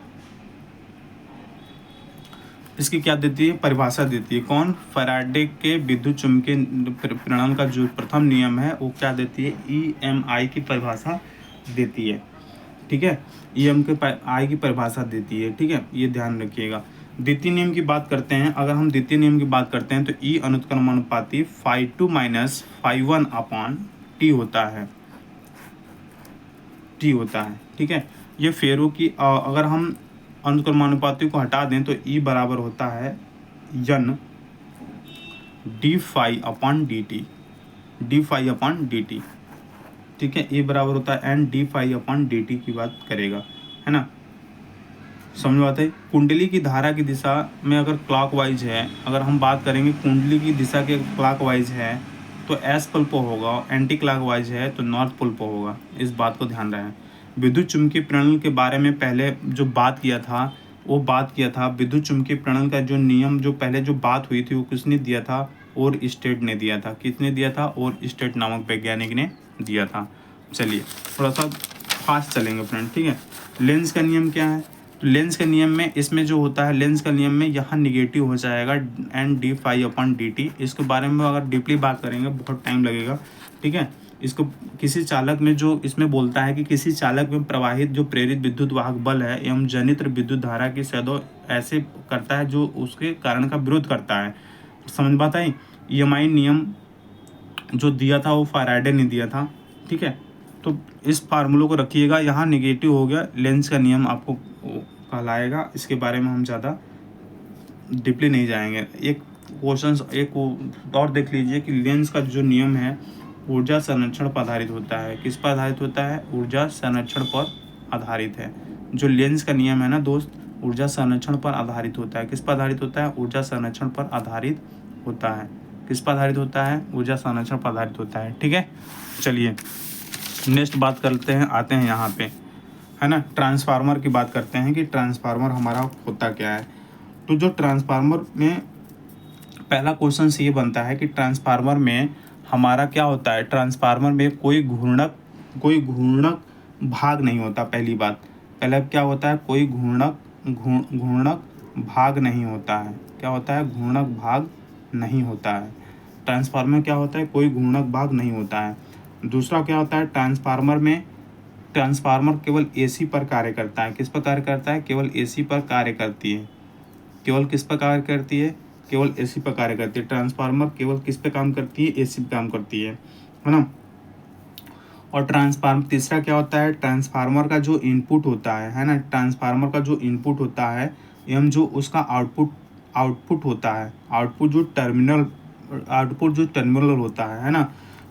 इसकी क्या देती है, परिभाषा देती है। कौन, फैराडे के विद्युत चुम्बकीय प्रेरण का जो प्रथम नियम है वो क्या देती है, ई एम आई की परिभाषा देती है, ठीक है, ई एम के आई की परिभाषा देती है, ठीक है, ये ध्यान रखिएगा। द्वितीय नियम की बात करते हैं, अगर हम द्वितीय नियम की बात करते हैं तो ई अनुत्क्रमणानुपाती φ2 - φ1/t होता है, टी होता है, ठीक है। ये फेरो की, अगर हम अनुक्रमानुपाती को हटा दें तो ई बराबर होता है n D phi upon D T, D phi upon D T. ठीक है, ए बराबर होता है N D phi upon D T की बात करेगा, है ना। समझ बात है। कुंडली की धारा की दिशा में अगर क्लॉकवाइज है, अगर हम बात करेंगे कुंडली की दिशा के क्लॉकवाइज है तो एस पोल पर होगा, और एंटी क्लॉकवाइज है तो नॉर्थ पोल पर होगा। इस बात को ध्यान रखें। विद्युत चुम्बकीय प्रणाली के बारे में पहले जो बात किया था, वो बात किया था विद्युत चुम्बकीय प्रणाली का जो नियम, जो पहले जो बात हुई थी वो किसने दिया था? और स्टेट ने दिया था। किसने दिया था? और स्टेट नामक वैज्ञानिक ने दिया था। चलिए थोड़ा सा फास्ट चलेंगे फ्रेंड, ठीक है। लेंस का नियम क्या है? तो लेंस के नियम में इसमें जो होता है, लेंस का नियम में यहाँ निगेटिव हो जाएगा N D phi upon D T. इसके बारे में अगर डीपली बात करेंगे बहुत टाइम लगेगा, ठीक है। इसको किसी चालक में जो इसमें बोलता है कि किसी चालक में प्रवाहित जो प्रेरित विद्युत वाहक बल है एवं जनित्र विद्युत धारा की सदैव ऐसे करता है जो उसके कारण का विरोध करता है। समझ बात आई। ईएमआई नियम जो दिया था वो फैराडे ने दिया था, ठीक है। तो इस फार्मूले को रखिएगा। यहाँ निगेटिव हो गया, लेंस का नियम आपको कहलाएगा। इसके बारे में हम ज़्यादा डीपली नहीं जाएंगे। एक क्वेश्चन एक और देख लीजिए कि लेंस का जो नियम है ऊर्जा संरक्षण पर आधारित होता है। किस पर आधारित होता है? ऊर्जा संरक्षण पर आधारित है। जो लेंस का नियम है ना दोस्त, ऊर्जा संरक्षण पर आधारित होता है। किस पर आधारित होता है? ऊर्जा संरक्षण पर आधारित होता है। किस पर आधारित होता है? ऊर्जा संरक्षण पर आधारित होता है, ठीक है। चलिए नेक्स्ट बात करते हैं, आते हैं यहाँ पे, है ना, ट्रांसफार्मर की बात करते हैं कि ट्रांसफार्मर हमारा होता क्या है। तो जो ट्रांसफार्मर में पहला क्वेश्चन ये बनता है कि ट्रांसफार्मर में हमारा क्या होता है? ट्रांसफार्मर में कोई घूर्णक भाग नहीं होता। पहली बात, पहले क्या होता है? कोई घूर्णक भाग नहीं होता है। क्या होता है? घूर्णक भाग नहीं होता है। ट्रांसफार्मर क्या होता है? कोई घूर्णक भाग नहीं होता है। दूसरा क्या होता है? ट्रांसफार्मर में ट्रांसफार्मर केवल एसी पर कार्य करता है। किस पर कार्य करता है? केवल एसी पर कार्य करती है। केवल किस पर कार्य करती है? केवल एसी पर कार्य करती है। ट्रांसफार्मर केवल किस पे काम करती है? एसी पे काम करती है ना। और ट्रांसफार्मर तीसरा क्या होता है? ट्रांसफार्मर का जो इनपुट होता है ना, ट्रांसफार्मर का जो इनपुट होता है एवं जो उसका आउटपुट होता है, आउटपुट जो टर्मिनल होता है ना,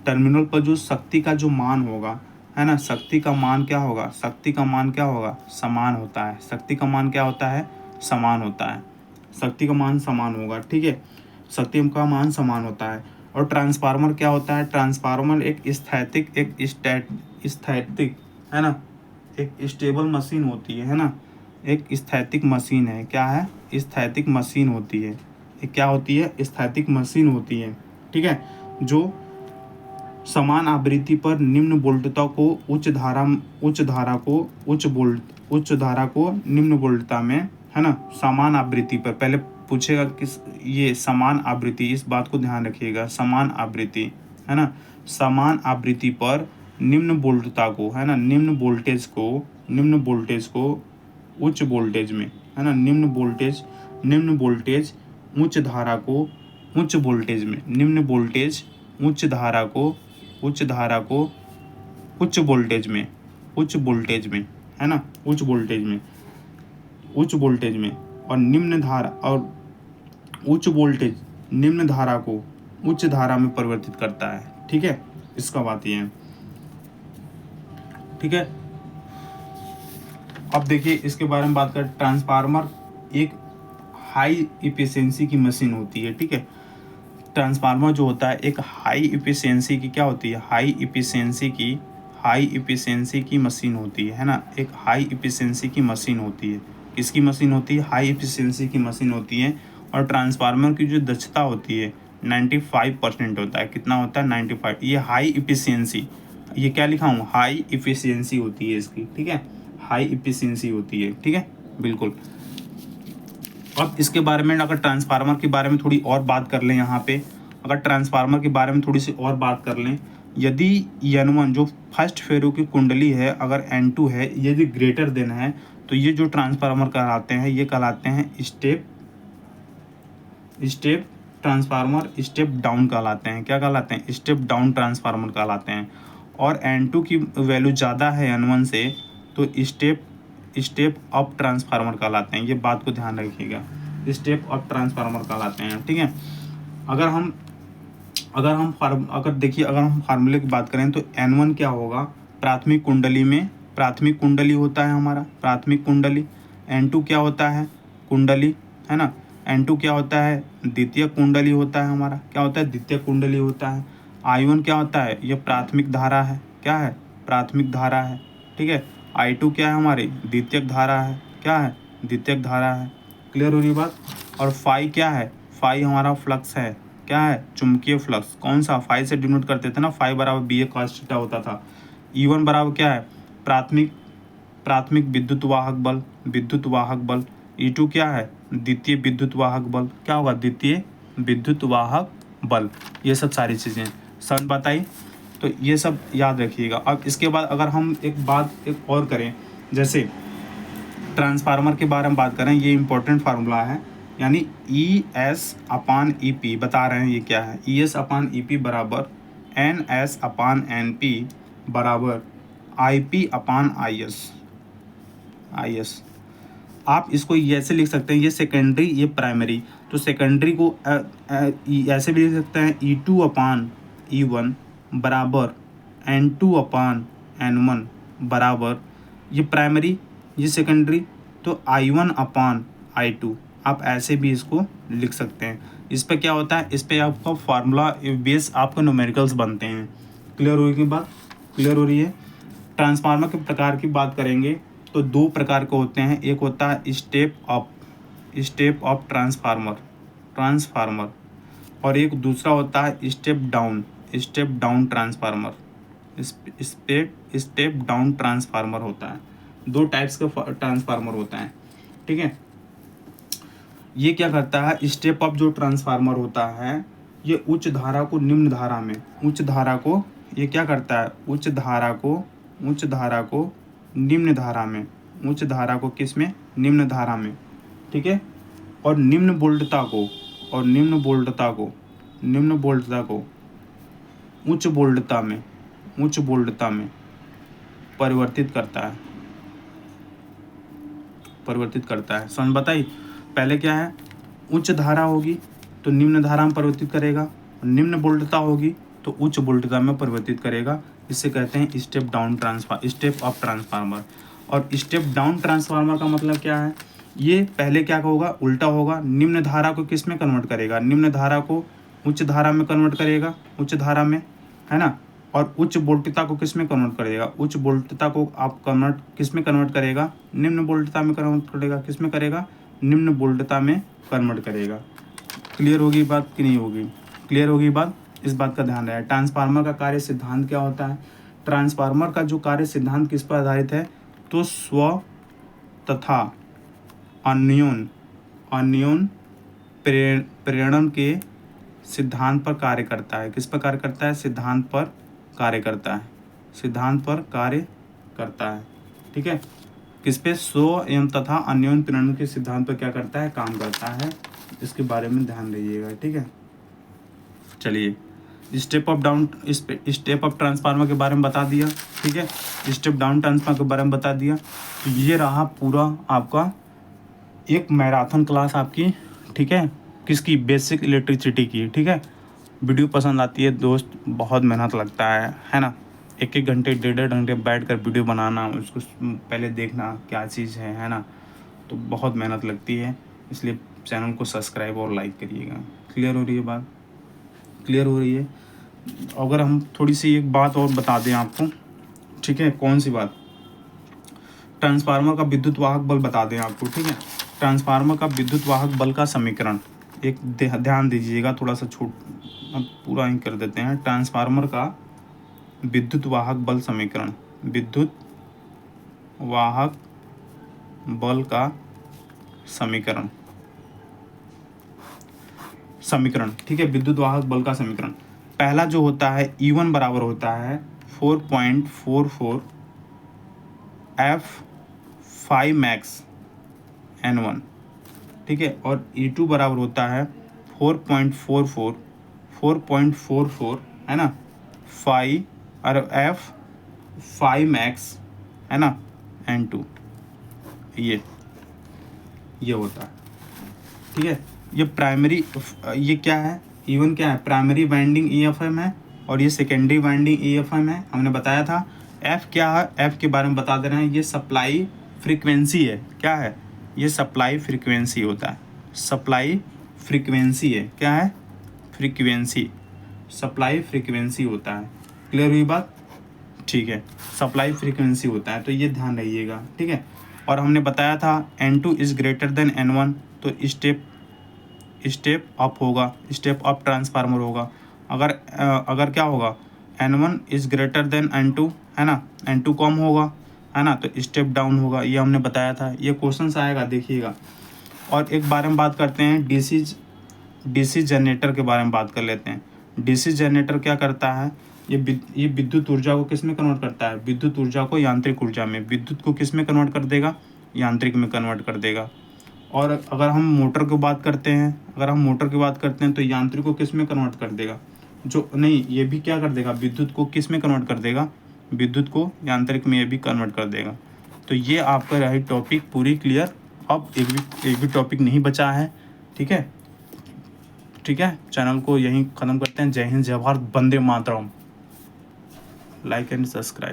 टर्मिनल पर जो शक्ति का जो मान होगा, है ना, शक्ति का मान क्या होगा? शक्ति का मान क्या होगा? समान होता है। शक्ति का मान क्या होता है? समान होता है। शक्ति का मान समान होगा, ठीक है। शक्ति का मान समान होता है। और ट्रांसफार्मर क्या होता है? ट्रांसफार्मर एक स्थैतिक है ना, एक स्टेबल मशीन होती है ना, एक स्थैतिक मशीन है। क्या है? स्थैतिक मशीन होती है। एक क्या होती है? स्थैतिक मशीन होती है, ठीक है। जो समान आवृत्ति पर निम्न वोल्टता को उच्च धारा को निम्न वोल्टता में, है ना, समान आवृत्ति पर। पहले पूछेगा किस, ये समान आवृत्ति, इस बात को ध्यान रखिएगा। समान आवृत्ति, है ना, समान आवृत्ति पर निम्न वोल्टता को, है ना, निम्न वोल्टेज को उच्च वोल्टेज में, है ना, निम्न वोल्टेज उच्च धारा को उच्च वोल्टेज में, निम्न वोल्टेज उच्च धारा को उच्च वोल्टेज में, है ना, उच्च वोल्टेज में और निम्न धारा और उच्च वोल्टेज निम्न धारा को उच्च धारा में परिवर्तित करता है, ठीक है। इसका बात ये है, ठीक है। अब देखिए इसके बारे में बात करें। ट्रांसफार्मर एक हाई इफिशिएंसी की मशीन होती है, ठीक है। ट्रांसफार्मर जो होता है एक हाई इफिशिएंसी की क्या होती है? हाई इफिशिएंसी की मशीन होती है ना, एक हाई इफिशिएंसी की मशीन होती है। किसकी मशीन होती है? हाई इफिशिएंसी की मशीन होती है। और ट्रांसफार्मर की जो दक्षता होती है 95% होता है। कितना होता है? 95। ये हाई इफिशिएंसी, ये क्या लिखा हूँ? हाई इफिशिएंसी होती है इसकी, ठीक है। हाई इफिशिएंसी होती है, ठीक है, बिल्कुल। अब इसके बारे में अगर ट्रांसफार्मर के बारे में थोड़ी और बात कर लें, यहाँ पे अगर ट्रांसफार्मर के बारे में थोड़ी सी और बात कर लें, यदि N1 जो फर्स्ट फेरो की कुंडली है, अगर N2 है, यदि ग्रेटर देन है, तो ये जो ट्रांसफार्मर कहलाते हैं, ये कहलाते हैं स्टेप ट्रांसफार्मर, स्टेप डाउन कहलाते हैं। क्या कहलाते हैं? स्टेप डाउन ट्रांसफार्मर कहलाते हैं। और N2 की वैल्यू ज़्यादा है N1 से, तो स्टेप अप ट्रांसफार्मर कहलाते हैं। ये बात को ध्यान रखिएगा, स्टेप अप ट्रांसफार्मर कहलाते हैं। ठीक है, अगर हम फार्मूले की बात करें तो N1 क्या होगा, प्राथमिक कुंडली में, प्राथमिक कुंडली होता है हमारा प्राथमिक कुंडली। N2 क्या होता है, कुंडली, है ना। N2 क्या होता है, द्वितीय कुंडली होता है हमारा, क्या होता है, द्वितीय कुंडली होता है। I1 क्या होता है, ये प्राथमिक धारा है, क्या है, प्राथमिक धारा है। ठीक है, I2 क्या है, हमारी द्वितीयक धारा है, क्या है, द्वितीयक धारा है। क्लियर हो रही बात। और फाई क्या है, फाई हमारा फ्लक्स है, क्या है, चुंबकीय फ्लक्स। कौन सा, फाई से डिनोट करते थे ना, फाई बराबर BA cos थीटा होता था। E1 बराबर क्या है, प्राथमिक विद्युत वाहक बल, विद्युत वाहक बल। E2 क्या है, द्वितीय विद्युत वाहक बल, क्या होगा, द्वितीय विद्युत वाहक बल। ये सब सारी चीज़ें समझ बताई, तो ये सब याद रखिएगा। अब इसके बाद अगर हम एक और करें, जैसे ट्रांसफार्मर के बारे में बात करें, ये इंपॉर्टेंट फार्मूला है, यानी ES/EP बता रहे हैं ये क्या है। ES/EP बराबर NS/NP बराबर IP/IS। आप इसको ऐसे लिख सकते हैं, ये सेकेंडरी ये प्राइमरी, तो सेकेंडरी को ऐसे भी लिख सकते हैं, E2/E1 बराबर N2/N1 बराबर, ये प्राइमरी ये सेकेंडरी, तो I1/I2 आप ऐसे भी इसको लिख सकते हैं। इस पे क्या होता है, इस पे आपका फार्मूला बेस आपके न्यूमेरिकल्स बनते हैं। क्लियर हो गई बात, क्लियर हो रही है। ट्रांसफार्मर के प्रकार की बात करेंगे तो दो प्रकार के होते हैं, एक होता है स्टेप अप ट्रांसफार्मर, और एक दूसरा होता है step down transformer. Step down transformer होता है, दो टाइप्स का ट्रांसफार्मर होता है। ठीक है, ये क्या करता है, स्टेप अप जो ट्रांसफार्मर होता है, ये उच्च धारा को निम्न धारा में, ये क्या करता है, उच्च धारा को निम्न धारा में, उच्च धारा को किस में, निम्न धारा में। ठीक है, और निम्न वोल्टता को उच्च वोल्टता में परिवर्तित करता है। समझ बताइए, पहले क्या है, उच्च धारा होगी तो निम्न धारा में परिवर्तित करेगा, निम्न वोल्टता होगी तो उच्च वोल्टता में परिवर्तित करेगा। इसे कहते हैं स्टेप अप ट्रांसफार्मर। और स्टेप डाउन ट्रांसफार्मर का मतलब क्या है, ये पहले क्या होगा, उल्टा होगा, निम्न धारा को किस में कन्वर्ट करेगा, निम्न धारा को उच्च धारा में कन्वर्ट करेगा, उच्च धारा में, है ना। और उच्च वोल्टता को किस में कन्वर्ट करेगा, उच्च वोल्टता को आप किस में कन्वर्ट करेगा, निम्न वोल्टता में कन्वर्ट करेगा, किस में करेगा, निम्न वोल्टता में कन्वर्ट करेगा। क्लियर होगी बात कि नहीं होगी, क्लियर होगी बात, इस बात का ध्यान रहे। ट्रांसफार्मर का कार्य सिद्धांत क्या होता है, ट्रांसफार्मर का जो कार्य सिद्धांत किस पर आधारित है, तो स्व तथा अन्योन प्रेरण के सिद्धांत पर कार्य करता है। किस पर कार्य करता है, सिद्धांत पर कार्य करता है। ठीक है, किस पे, स्व एवं तथा अन्योन प्रेरण के सिद्धांत पर क्या करता है, काम करता है। इसके बारे में ध्यान रखिएगा। ठीक है, चलिए स्टेप अप ट्रांसफार्मर के बारे में बता दिया। ठीक है, स्टेप डाउन ट्रांसफार्मर के बारे में बता दिया। तो ये रहा पूरा आपका एक मैराथन क्लास आपकी। ठीक है, किसकी, बेसिक इलेक्ट्रिसिटी की। ठीक है, वीडियो पसंद आती है दोस्त, बहुत मेहनत लगता है ना। 1-1 घंटे 1.5 घंटे बैठ कर वीडियो बनाना, उसको पहले देखना क्या चीज़ है ना, तो बहुत मेहनत लगती है। इसलिए चैनल को सब्सक्राइब और लाइक करिएगा। क्लियर हो रही है बात, क्लियर हो रही है। अगर हम थोड़ी सी एक बात और बता दें आपको, ठीक है, कौन सी बात, ट्रांसफार्मर का विद्युत वाहक बल बता दें आपको। ठीक है, ट्रांसफार्मर का विद्युत वाहक बल का समीकरण एक ध्यान दीजिएगा, थोड़ा सा पूरा ही कर देते हैं। ट्रांसफार्मर का विद्युत वाहक बल समीकरण, विद्युत वाहक बल का समीकरण। ठीक है, विद्युत वाहक बल का समीकरण पहला जो होता है, E1 बराबर होता है 4.44 F5 max N1। ठीक है, और E2 बराबर होता है 4.44 है ना, 5 और F5 max है ना N2। ये होता है, ठीक है। ये प्राइमरी, ये क्या है, E1 क्या है, प्राइमरी वाइंडिंग EFM है, और ये सेकेंडरी वाइंडिंग EFM है, हमने बताया था। F क्या है, F के बारे में बता दे रहे हैं, ये सप्लाई फ्रीक्वेंसी है। क्या है, ये सप्लाई फ्रीक्वेंसी होता है, सप्लाई फ्रीक्वेंसी है। क्या है, फ्रीक्वेंसी, सप्लाई फ्रीक्वेंसी होता है। क्लियर हुई बात, ठीक है, सप्लाई फ्रीक्वेंसी होता है, तो ये ध्यान रखिएगा, ठीक है। और हमने बताया था N2 is greater than N1, तो स्टेप अप होगा, स्टेप अप ट्रांसफार्मर होगा। अगर क्या होगा, N1 is greater than N2, है ना, N2 कम होगा, है ना, तो स्टेप डाउन होगा। ये हमने बताया था, ये क्वेश्चन आएगा, देखिएगा। और एक बारे में बात करते हैं, डीसी जनरेटर के बारे में बात कर लेते हैं। डीसी जनरेटर क्या करता है, ये विद्युत ऊर्जा को किस में कन्वर्ट करता है, विद्युत ऊर्जा को यांत्रिक ऊर्जा में, विद्युत को किस में कन्वर्ट कर देगा, यांत्रिक में कन्वर्ट कर देगा। और अगर हम मोटर की बात करते हैं, तो यांत्रिक को किस में कन्वर्ट कर देगा, जो नहीं, ये भी क्या कर देगा, विद्युत को किस में कन्वर्ट कर देगा, विद्युत को यांत्रिक में ये भी कन्वर्ट कर देगा। तो ये आपका रही टॉपिक पूरी क्लियर। अब एक भी टॉपिक नहीं बचा है, ठीक है। चैनल को यहीं ख़त्म करते हैं। जय हिंद, जय भारत, वंदे मातरम। Like and subscribe.